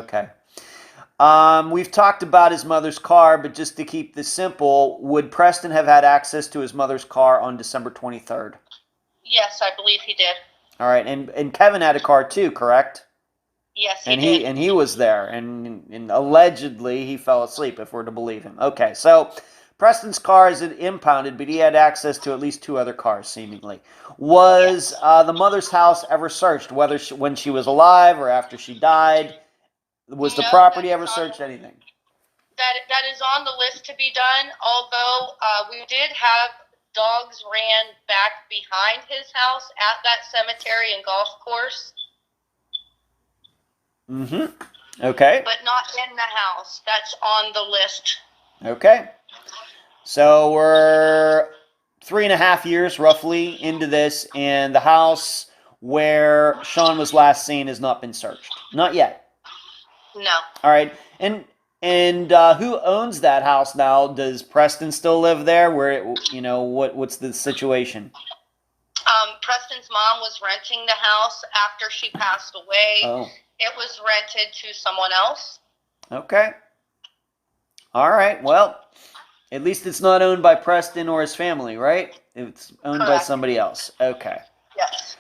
Okay. We've talked about his mother's car, but just to keep this simple, would Preston have had access to his mother's car on December 23rd? Yes, I believe he did. All right, and Kevin had a car too, correct? Yes, he did. And he was there, and allegedly he fell asleep, if we're to believe him. Okay, so Preston's car is impounded, but he had access to at least 2 other cars, seemingly. Was the mother's house ever searched, whether when she was alive or after she died? Was the property ever searched? Anything? That is on the list to be done, although we did have dogs ran back behind his house at that cemetery and golf course. Mm-hmm. Okay. But not in the house. That's on the list. Okay. So we're 3.5 years roughly into this, and the house where Shawn was last seen has not been searched. Not yet. No. All right. And who owns that house now? Does Preston still live there? What's the situation? Preston's mom was renting the house after she passed away. Oh. It was rented to someone else. Okay. All right. Well, at least it's not owned by Preston or his family, right? It's owned by somebody else. Okay. Yes.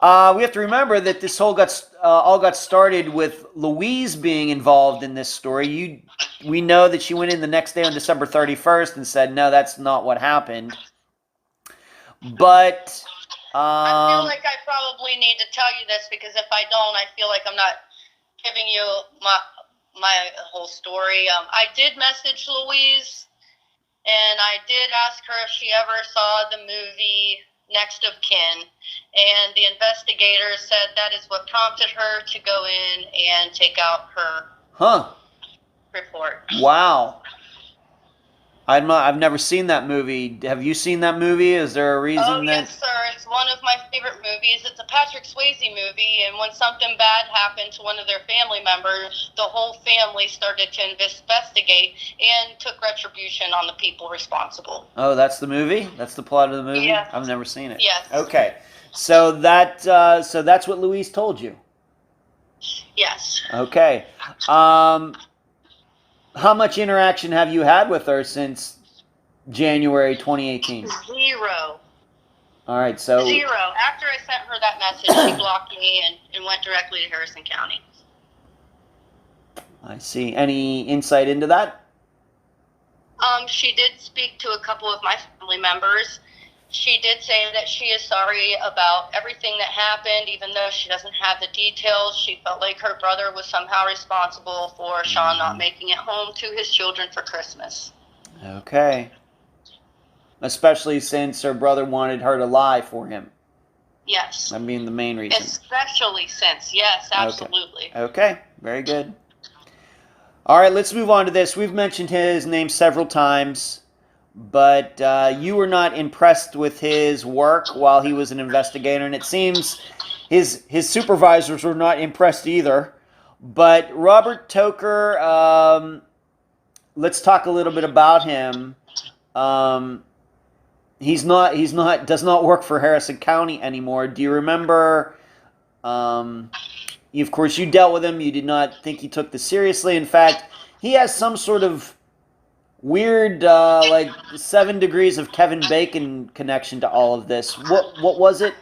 We have to remember that this all got started with Louise being involved in this story. We know that she went in the next day on December 31st and said, no, that's not what happened. But I feel like I probably need to tell you this, because if I don't, I feel like I'm not giving you my whole story. I did message Louise, and I did ask her if she ever saw the movie Next of Kin, and the investigators said that is what prompted her to go in and take out her report. Wow. I've never seen that movie. Have you seen that movie? Is there a reason Oh, yes, sir. It's one of my favorite movies. It's a Patrick Swayze movie, and when something bad happened to one of their family members, the whole family started to investigate and took retribution on the people responsible. Oh, that's the movie? That's the plot of the movie? Yeah. I've never seen it. Yes. Okay. So that's what Louise told you? Yes. Okay. How much interaction have you had with her since January 2018? 0. All right, so 0. After I sent her that message, she blocked me and went directly to Harrison County. I see. Any insight into that? She did speak to a couple of my family members. She did say that she is sorry about everything that happened, even though she doesn't have the details. She felt like her brother was somehow responsible for Shawn not making it home to his children for Christmas. Okay. Especially since her brother wanted her to lie for him. Yes. I mean, the main reason. Especially since, yes, absolutely. Okay, very good. All right, let's move on to this. We've mentioned his name several times. but you were not impressed with his work while he was an investigator, and it seems his supervisors were not impressed either. But Robert Toker, let's talk a little bit about him. Does not work for Harrison County anymore. Do you remember? Of course, you dealt with him. You did not think he took this seriously. In fact, he has some sort of weird, like 7 degrees of Kevin Bacon connection to all of this. What was it?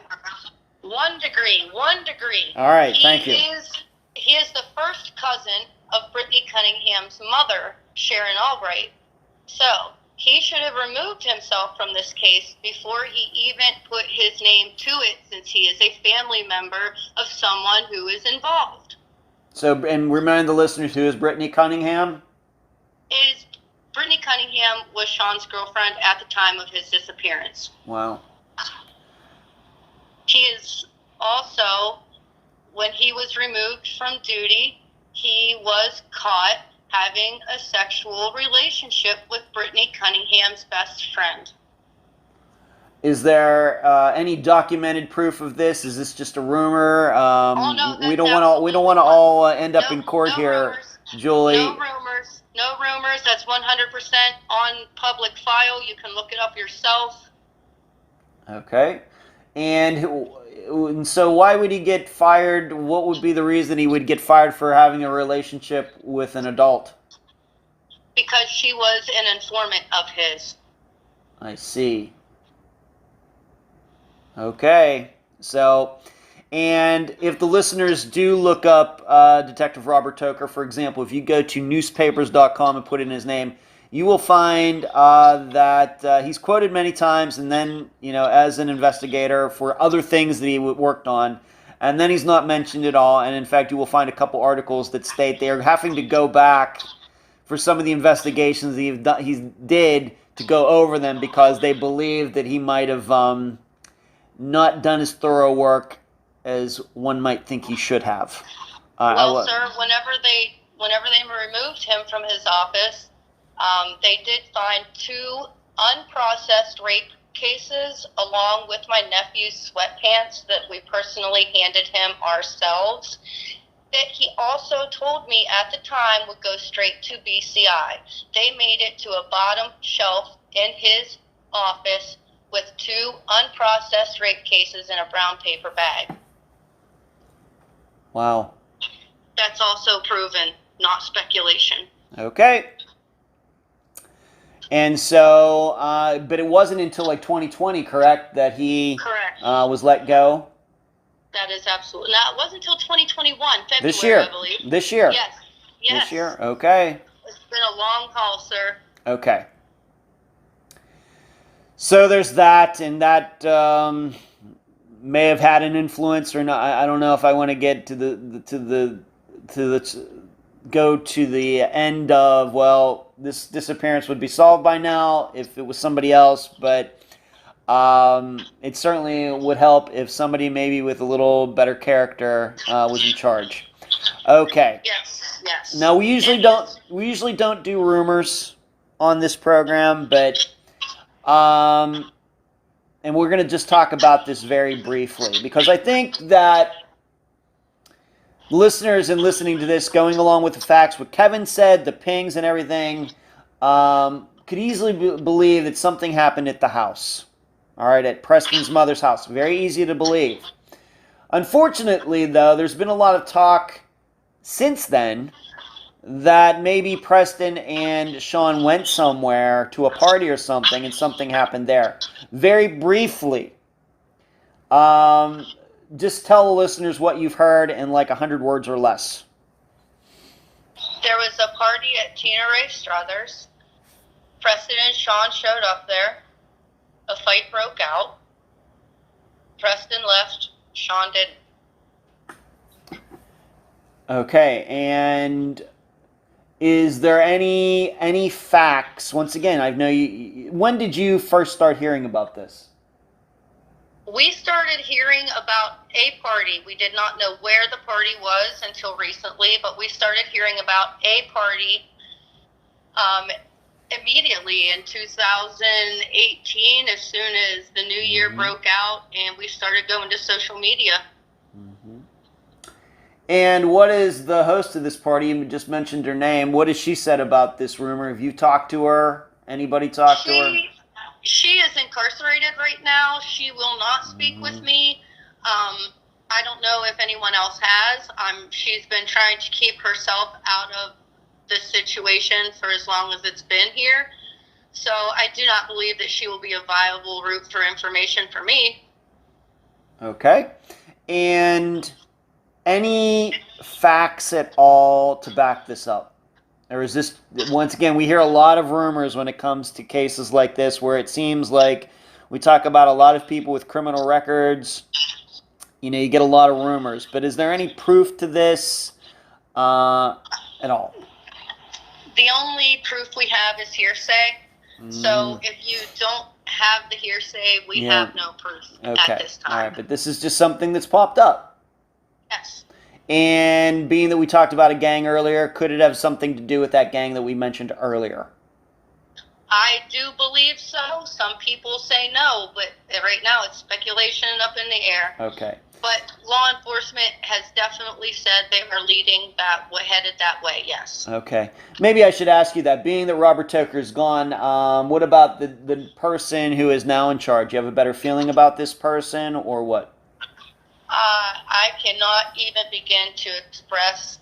1 degree. 1 degree. All right, thank you. He is the first cousin of Brittany Cunningham's mother, Sharon Albright. So he should have removed himself from this case before he even put his name to it, since he is a family member of someone who is involved. So, and remind the listeners, who is Brittany Cunningham? Brittany Cunningham was Shawn's girlfriend at the time of his disappearance. Wow. He is also, when he was removed from duty, he was caught having a sexual relationship with Brittany Cunningham's best friend. Is there any documented proof of this? Is this just a rumor? No, we don't want to all end up in court here, rumors. Julie. No rumors. No rumors. That's 100% on public file. You can look it up yourself. Okay. And so why would he get fired? What would be the reason he would get fired for having a relationship with an adult? Because she was an informant of his. I see. Okay. So, and if the listeners do look up Detective Robert Toker, for example, if you go to newspapers.com and put in his name, you will find that he's quoted many times, and then, as an investigator for other things that he worked on, and then he's not mentioned at all. And in fact, you will find a couple articles that state they are having to go back for some of the investigations that he did to go over them, because they believe that he might have not done his thorough work as one might think he should have. Sir, whenever they removed him from his office, they did find 2 unprocessed rape cases along with my nephew's sweatpants that we personally handed him ourselves, that he also told me at the time would go straight to BCI. They made it to a bottom shelf in his office with 2 unprocessed rape cases in a brown paper bag. Wow. That's also proven, not speculation. Okay. And so, but it wasn't until like 2020, correct, that he was let go? That is absolutely. No, it wasn't until 2021, February, this year. I believe. This year? Yes. This year? Okay. It's been a long haul, sir. Okay. So there's that, and that may have had an influence or not. I don't know if I want to get go to the end of, well, this disappearance would be solved by now if it was somebody else, but it certainly would help if somebody maybe with a little better character was in charge. Okay. Yes. Now we usually don't do rumors on this program, but and we're going to just talk about this very briefly, because I think that listeners in listening to this, going along with the facts, what Kevin said, the pings and everything, could easily believe that something happened at the house. All right, at Preston's mother's house. Very easy to believe. Unfortunately, though, there's been a lot of talk since then that maybe Preston and Shawn went somewhere to a party or something, and something happened there. Very briefly, just tell the listeners what you've heard in like 100 words or less. There was a party at Tina Ray Struthers. Preston and Shawn showed up there. A fight broke out. Preston left. Shawn didn't. Okay, and is there any facts? Once again, I know you. When did you first start hearing about this? We started hearing about a party. We did not know where the party was until recently, but we started hearing about a party immediately in 2018, as soon as the new year broke out, and we started going to social media. And what is the host of this party? You just mentioned her name. What has she said about this rumor? Have you talked to her? Anybody talked to her? She is incarcerated right now. She will not speak with me. I don't know if anyone else has. She's been trying to keep herself out of the situation for as long as it's been here. So I do not believe that she will be a viable route for information for me. Okay. And any facts at all to back this up? Or is this, once again, we hear a lot of rumors when it comes to cases like this where it seems like we talk about a lot of people with criminal records. You know, you get a lot of rumors. But is there any proof to this at all? The only proof we have is hearsay. So if you don't have the hearsay, we have no proof at this time. All right, but this is just something that's popped up. Yes. And being that we talked about a gang earlier, could it have something to do with that gang that we mentioned earlier? I do believe so. Some people say no, but right now it's speculation up in the air. Okay. But law enforcement has definitely said they are headed that way, yes. Okay. Maybe I should ask you that. Being that Robert Toker's gone, what about the person who is now in charge? Do you have a better feeling about this person or what? I cannot even begin to express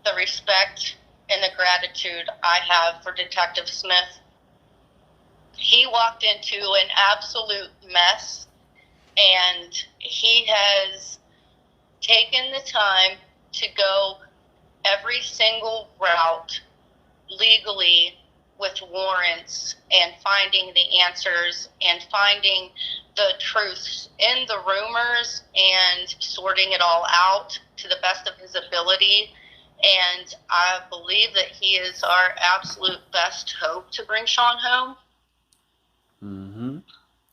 the respect and the gratitude I have for Detective Smith. He walked into an absolute mess, and he has taken the time to go every single route legally with warrants and finding the answers and finding the truths in the rumors and sorting it all out to the best of his ability. And I believe that he is our absolute best hope to bring Shawn home.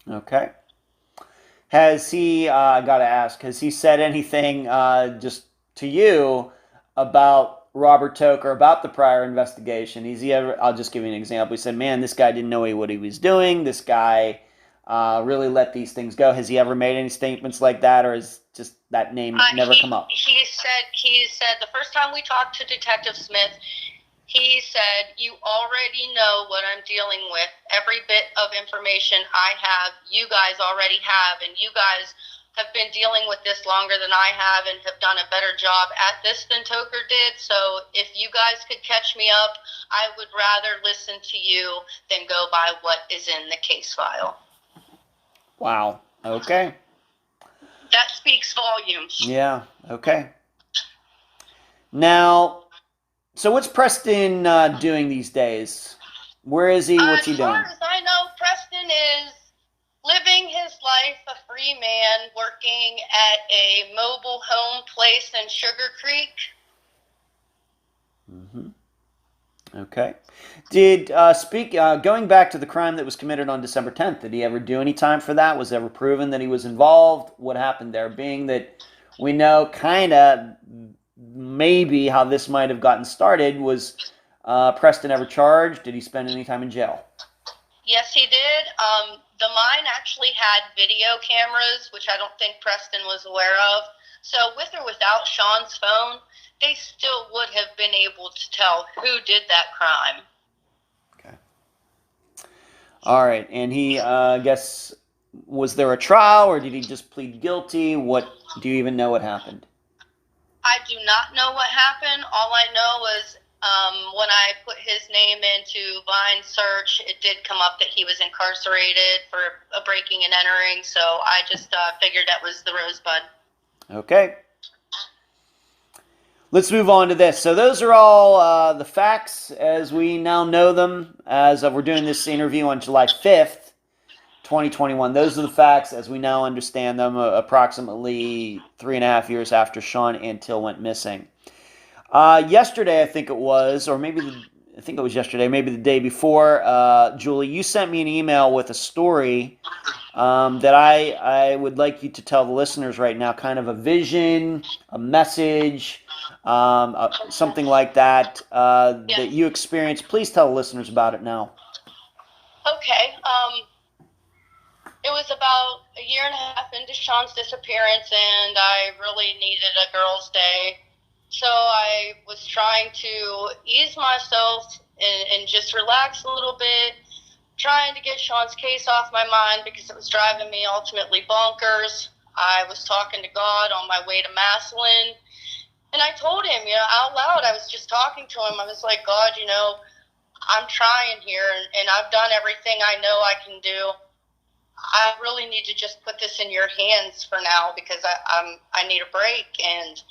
Okay. Has he, I gotta ask, has he said anything just to you about Robert Toker, about the prior investigation? Has he ever, I'll just give you an example. He said, man, this guy didn't know what he was doing. This guy really let these things go. Has he ever made any statements like that, or is just that name never come up? He said the first time we talked to Detective Smith, he said, you already know what I'm dealing with. Every bit of information I have, you guys already have, and you guys have been dealing with this longer than I have and have done a better job at this than Toker did. So if you guys could catch me up, I would rather listen to you than go by what is in the case file. Wow. Okay. That speaks volumes. Yeah. Okay. Now, so what's Preston doing these days? Where is he? What's he doing? As far as I know, Preston is living his life a free man, working at a mobile home place in Sugar Creek. Okay. Did going back to the crime that was committed on December 10th, did he ever do any time for that? Was ever proven that he was involved? What happened there? Being that we know kind of maybe how this might have gotten started, was Preston ever charged? Did he spend any time in jail? Yes, he did. The mine actually had video cameras, which I don't think Preston was aware of. So with or without Shawn's phone, they still would have been able to tell who did that crime. Okay. All right. And he, I guess, was there a trial or did he just plead guilty? What, do you even know what happened? I do not know what happened. All I know was when I put his name into Vine search, it did come up that he was incarcerated for a breaking and entering. So I just figured that was the Rosebud. Okay. Let's move on to this. So those are all the facts as we now know them, as we're doing this interview on July 5th, 2021. Those are the facts as we now understand them, approximately 3.5 years after Shawn Antill went missing. Yesterday, I think it was, or maybe I think it was yesterday, maybe the day before, Julie, you sent me an email with a story that I would like you to tell the listeners right now, kind of a vision, a message, something like that Yes. that you experienced. Please tell listeners about it now. Okay. It was about a year and a half into Shawn's disappearance, and I really needed a girl's day. So I was trying to ease myself and just relax a little bit, trying to get Shawn's case off my mind because it was driving me ultimately bonkers. I was talking to God on my way to Maslin, and I told him, out loud, I was just talking to him. I was like, God, I'm trying here, and I've done everything I know I can do. I really need to just put this in your hands for now because I need a break. And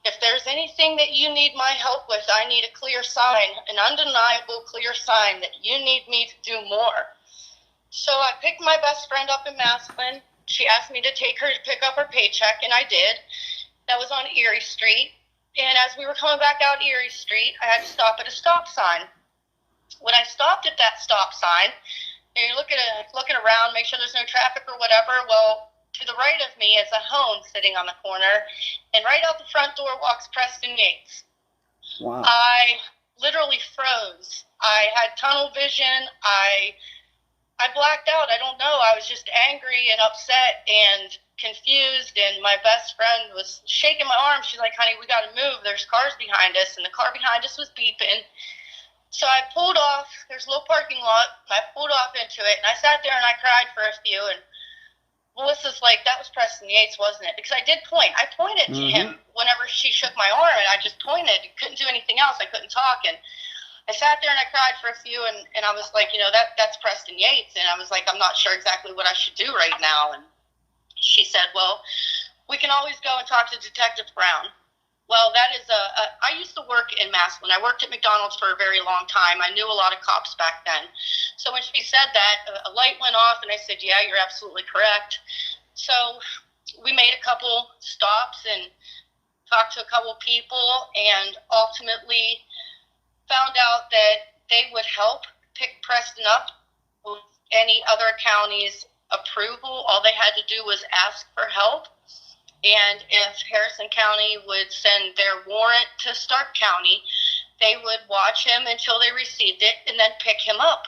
if there's anything that you need my help with, I need a clear sign, an undeniable clear sign that you need me to do more. So I picked my best friend up in Maslin. She asked me to take her to pick up her paycheck, and I did. That was on Erie Street. And as we were coming back out Erie Street, I had to stop at a stop sign. When I stopped at that stop sign, you're looking around, make sure there's no traffic or whatever. Well, to the right of me is a home sitting on the corner, and right out the front door walks Preston Yates. Wow. I literally froze. I had tunnel vision. I blacked out. I don't know. I was just angry and upset and confused, and my best friend was shaking my arm. She's like, honey, we got to move. There's cars behind us, and the car behind us was beeping. So I pulled off. There's a little parking lot. I pulled off into it, and I sat there and I cried for a few. And Melissa's like, that was Preston Yates, wasn't it? Because I did point. I pointed to him whenever she shook my arm, and I just pointed. Couldn't do anything else. I couldn't talk. And I sat there and I cried for a few, and I was like, that's Preston Yates. And I was like, I'm not sure exactly what I should do right now. And she said, well, we can always go and talk to Detective Brown. Well, that is I used to work in Maslin. I worked at McDonald's for a very long time. I knew a lot of cops back then. So when she said that, a light went off, and I said, yeah, you're absolutely correct. So we made a couple stops and talked to a couple people, and ultimately found out that they would help pick Preston up with any other county's approval. All they had to do was ask for help. And if Harrison County would send their warrant to Stark County, they would watch him until they received it and then pick him up.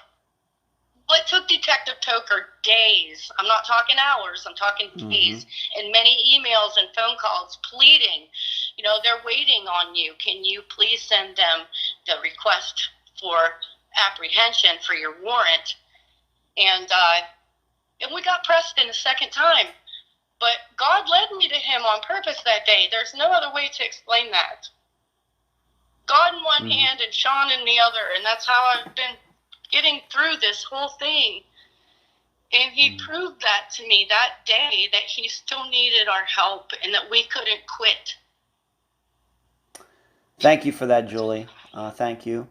Well, it took Detective Toker days. I'm not talking hours. I'm talking days. And many emails and phone calls pleading, they're waiting on you. Can you please send them the request for apprehension for your warrant? And we got Preston a second time. But God led me to him on purpose that day. There's no other way to explain that. God in one hand and Shawn in the other. And that's how I've been getting through this whole thing. And he proved that to me that day, that he still needed our help and that we couldn't quit. Thank you for that, Julie. Thank you.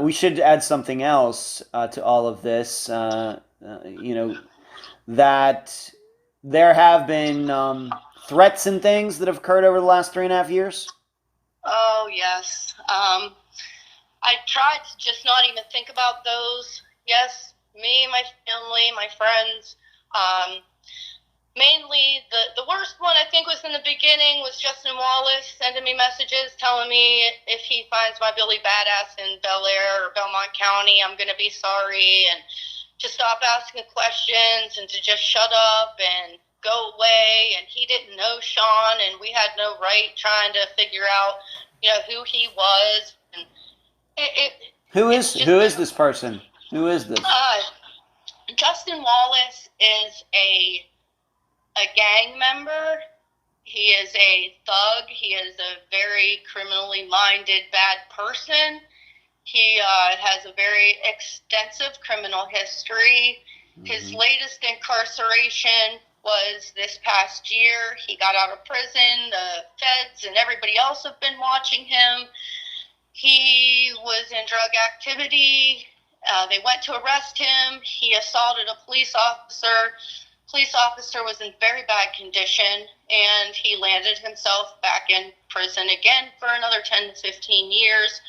We should add something else to all of this. That there have been threats and things that have occurred over the last 3.5 years? Oh, yes. I tried to just not even think about those. Yes, me, my family, my friends. Mainly, the worst one, I think, was in the beginning, was Justin Wallace sending me messages telling me if he finds my Billy Badass in Bel Air or Belmont County, I'm going to be sorry, and to stop asking questions and to just shut up and go away. And he didn't know Shawn, and we had no right trying to figure out, who he was. And Who is this person? Who is this? Justin Wallace is a gang member. He is a thug. He is a very criminally minded, bad person. He has a very extensive criminal history. His latest incarceration was this past year. He got out of prison. The feds and everybody else have been watching him. He was in drug activity. They went to arrest him. He assaulted a police officer. Police officer was in very bad condition, and he landed himself back in prison again for another 10 to 15 years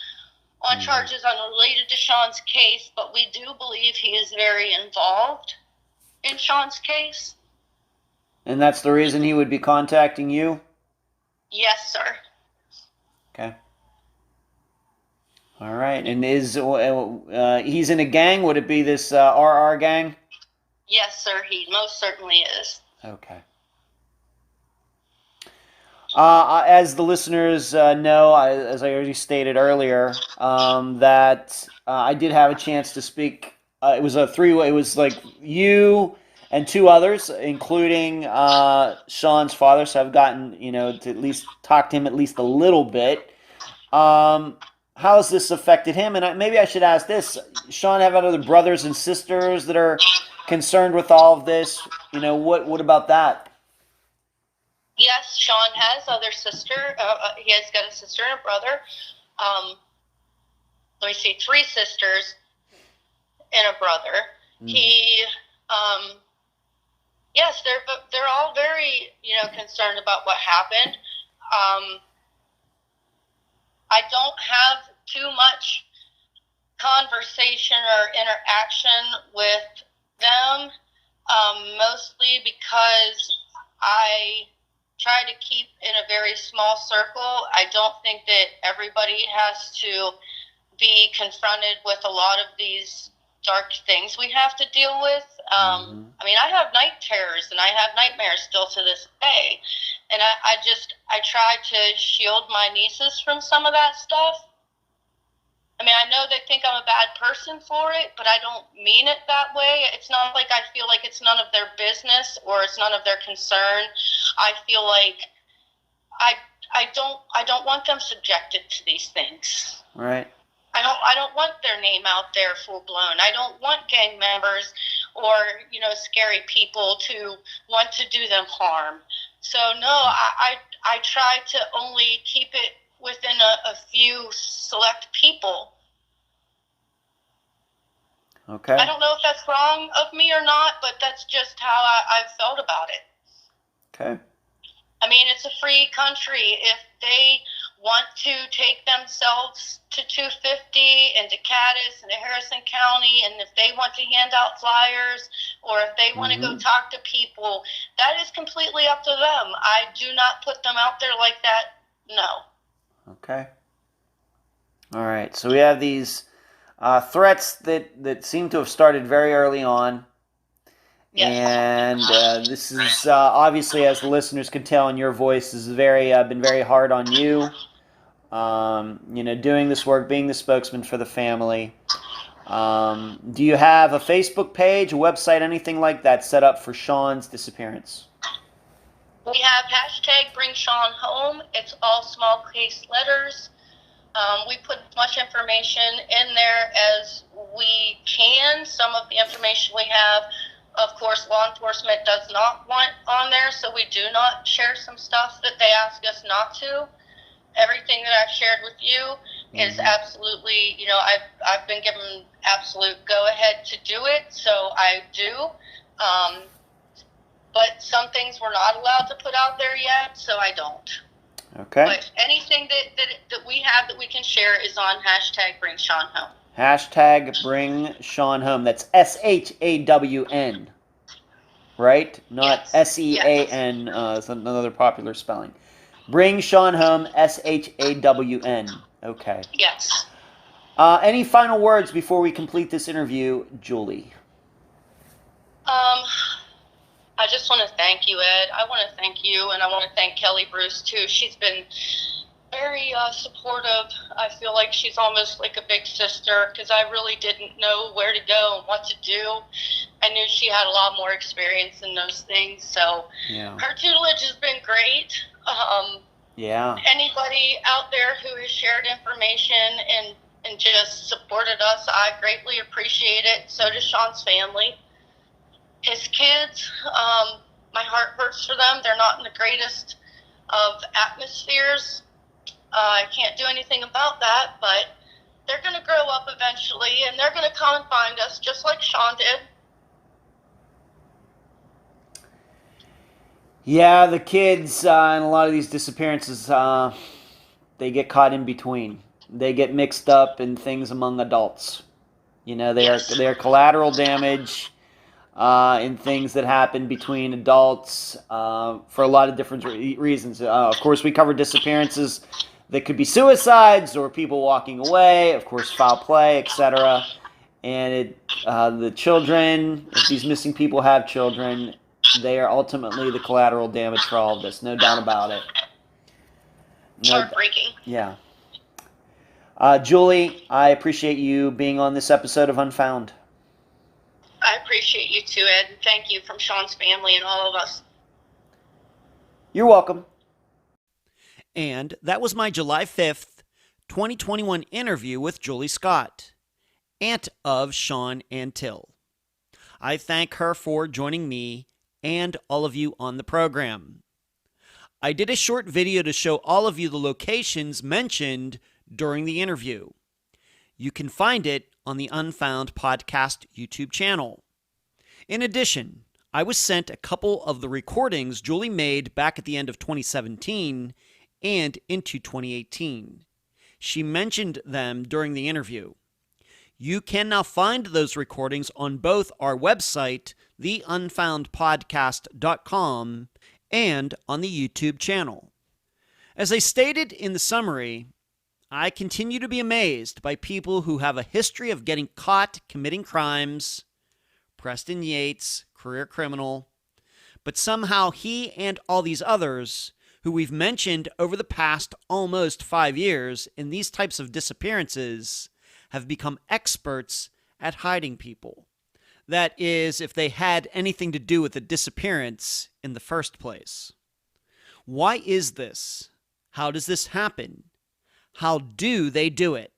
on charges unrelated to Shawn's case, but we do believe he is very involved in Shawn's case. And that's the reason he would be contacting you? Yes, sir. Okay. All right. And is he's in a gang? Would it be this RR gang? Yes, sir. He most certainly is. Okay. As the listeners know, as I already stated earlier, that I did have a chance to speak. It was a three-way. It was like you and two others, including Shawn's father. So I've gotten, to at least talk to him at least a little bit. How has this affected him? And maybe I should ask this: Shawn, have other brothers and sisters that are concerned with all of this? What about that? Yes, Shawn has other sister. He has got a sister and a brother. Let me see, 3 sisters and a brother. He, yes, they're all very, concerned about what happened. I don't have too much conversation or interaction with them, mostly because I try to keep in a very small circle. I don't think that everybody has to be confronted with a lot of these dark things we have to deal with. I mean, I have night terrors and I have nightmares still to this day. And I try to shield my nieces from some of that stuff. I mean, I know they think I'm a bad person for it, but I don't mean it that way. It's not like I feel like it's none of their business or it's none of their concern. I feel like I don't want them subjected to these things. Right. I don't want their name out there full blown. I don't want gang members or, scary people to want to do them harm. So no, I try to only keep it within a few select people. Okay. I don't know if that's wrong of me or not, but that's just how I've felt about it. Okay. I mean, it's a free country. If they want to take themselves to 250 and to Cadiz and to Harrison County, and if they want to hand out flyers or if they want to go talk to people, that is completely up to them. I do not put them out there like that. No. Okay. All right. So we have these threats that seem to have started very early on. Yes. And this is obviously, as the listeners can tell in your voice, this has been very hard on you. Doing this work, being the spokesman for the family. Do you have a Facebook page, a website, anything like that set up for Shawn's disappearance? We have hashtag Bring Shawn Home. It's all small case letters. We put as much information in there as we can. Some of the information we have, of course, law enforcement does not want on there, so we do not share some stuff that they ask us not to. Everything that I've shared with you is absolutely, I've been given absolute go-ahead to do it, so I do. But some things we're not allowed to put out there yet, so I don't. Okay. But anything that we have that we can share is on hashtag Bring Shawn Home. Hashtag Bring Shawn Home. That's SHAWN, right? Not SEAN. It's another popular spelling. Bring Shawn Home, SHAWN. Okay. Yes. Any final words before we complete this interview, Julie? I just want to thank you, Ed. I want to thank you, and I want to thank Kelly Bruce, too. She's been very supportive. I feel like she's almost like a big sister because I really didn't know where to go and what to do. I knew she had a lot more experience in those things, so her tutelage has been great. Anybody out there who has shared information and just supported us, I greatly appreciate it. So does Shawn's family. His kids, my heart hurts for them. They're not in the greatest of atmospheres. I can't do anything about that, but they're going to grow up eventually, and they're going to come and find us, just like Shawn did. Yeah, the kids in a lot of these disappearances, they get caught in between. They get mixed up in things among adults. They are collateral damage in things that happen between adults for a lot of different reasons. Of course, we cover disappearances They could be suicides or people walking away, of course, foul play, etc. And the children, if these missing people have children, they are ultimately the collateral damage for all of this. No doubt about it. Heartbreaking. Yeah. Julie, I appreciate you being on this episode of Unfound. I appreciate you too, Ed. Thank you from Shawn's family and all of us. You're welcome. And that was my July 5th, 2021 interview with Julie Scott, aunt of Shawn Antill. I thank her for joining me and all of you on the program. I did a short video to show all of you the locations mentioned during the interview. You can find it on the Unfound Podcast YouTube channel. In addition, I was sent a couple of the recordings Julie made back at the end of 2017 and into 2018. She mentioned them during the interview. You can now find those recordings on both our website, theunfoundpodcast.com, and on the YouTube channel. As I stated in the summary, I continue to be amazed by people who have a history of getting caught committing crimes. Preston Yates, career criminal, but somehow he and all these others who we've mentioned over the past almost 5 years in these types of disappearances have become experts at hiding people. That is, if they had anything to do with the disappearance in the first place. Why is this? How does this happen? How do they do it?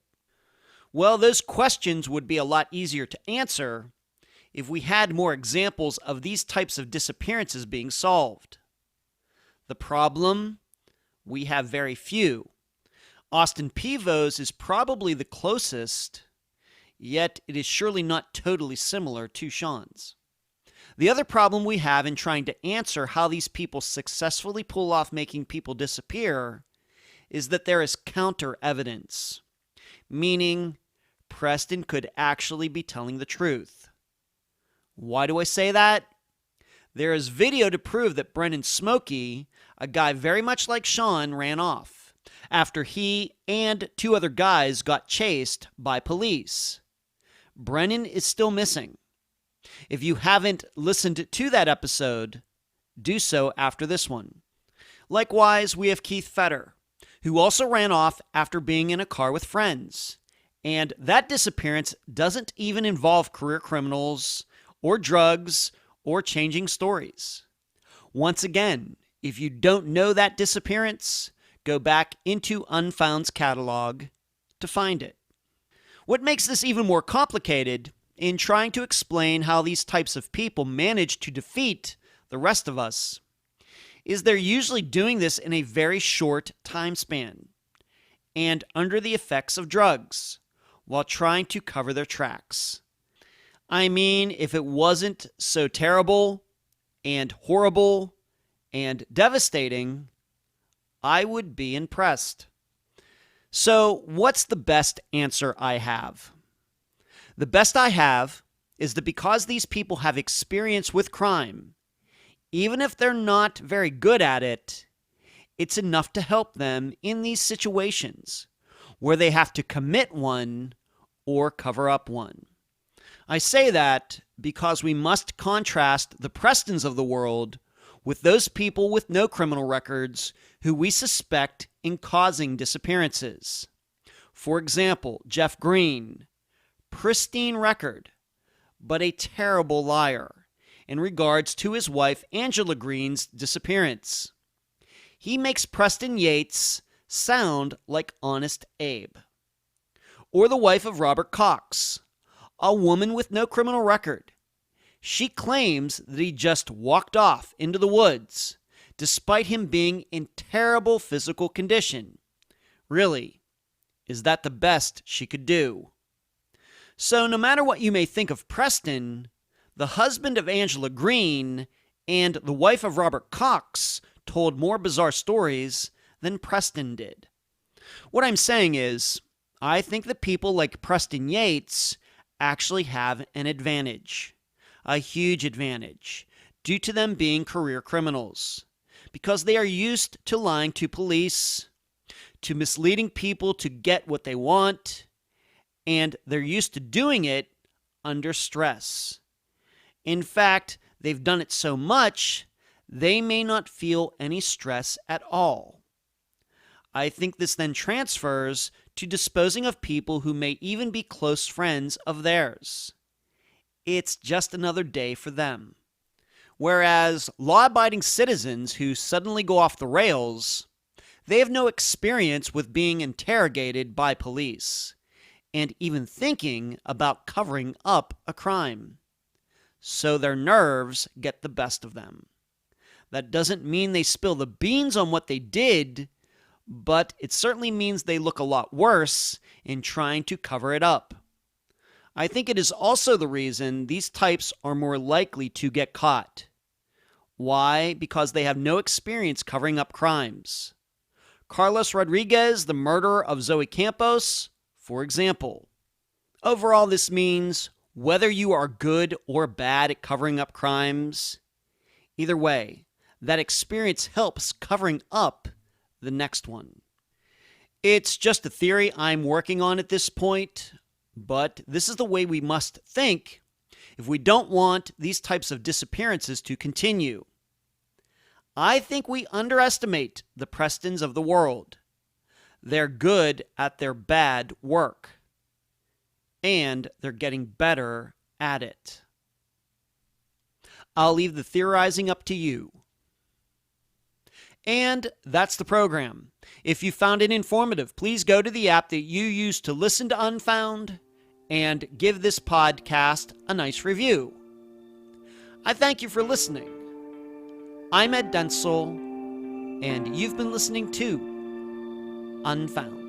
Well, those questions would be a lot easier to answer if we had more examples of these types of disappearances being solved. The problem? We have very few. Austin Peevo's is probably the closest, yet it is surely not totally similar to Shawn's. The other problem we have in trying to answer how these people successfully pull off making people disappear is that there is counter evidence, meaning Preston could actually be telling the truth. Why do I say that? There is video to prove that Brennan Smokey, a guy very much like Shawn, ran off after he and 2 other guys got chased by police. Brennan is still missing. If you haven't listened to that episode, do so after this one. Likewise, we have Keith Fetter, who also ran off after being in a car with friends. And that disappearance doesn't even involve career criminals or drugs or changing stories. Once again, if you don't know that disappearance, go back into Unfound's catalog to find it. What makes this even more complicated in trying to explain how these types of people manage to defeat the rest of us is they're usually doing this in a very short time span and under the effects of drugs while trying to cover their tracks. I mean, if it wasn't so terrible and horrible and devastating, I would be impressed. So, what's the best answer I have? The best I have is that because these people have experience with crime, even if they're not very good at it, it's enough to help them in these situations where they have to commit one or cover up one. I say that because we must contrast the Prestons of the world with those people with no criminal records who we suspect in causing disappearances. For example, Jeff Green, pristine record, but a terrible liar in regards to his wife Angela Green's disappearance. He makes Preston Yates sound like Honest Abe. Or the wife of Robert Cox, a woman with no criminal record. She claims that he just walked off into the woods, despite him being in terrible physical condition. Really, is that the best she could do? So no matter what you may think of Preston, the husband of Angela Green and the wife of Robert Cox told more bizarre stories than Preston did. What I'm saying is, I think that people like Preston Yates actually have an advantage, a huge advantage, due to them being career criminals, because they are used to lying to police, to misleading people to get what they want, and they're used to doing it under stress. In fact, they've done it so much, they may not feel any stress at all. I think this then transfers to disposing of people who may even be close friends of theirs. It's just another day for them. Whereas law-abiding citizens who suddenly go off the rails, they have no experience with being interrogated by police, and even thinking about covering up a crime. So their nerves get the best of them. That doesn't mean they spill the beans on what they did, but it certainly means they look a lot worse in trying to cover it up. I think it is also the reason these types are more likely to get caught. Why? Because they have no experience covering up crimes. Carlos Rodriguez, the murderer of Zoe Campos, for example. Overall, this means whether you are good or bad at covering up crimes, either way, that experience helps covering up the next one. It's just a theory I'm working on at this point, but this is the way we must think if we don't want these types of disappearances to continue. I think we underestimate the Prestons of the world. They're good at their bad work, and they're getting better at it. I'll leave the theorizing up to you. And that's the program. If you found it informative, please go to the app that you use to listen to Unfound and give this podcast a nice review. I thank you for listening. I'm Ed Dentzel, and you've been listening to Unfound.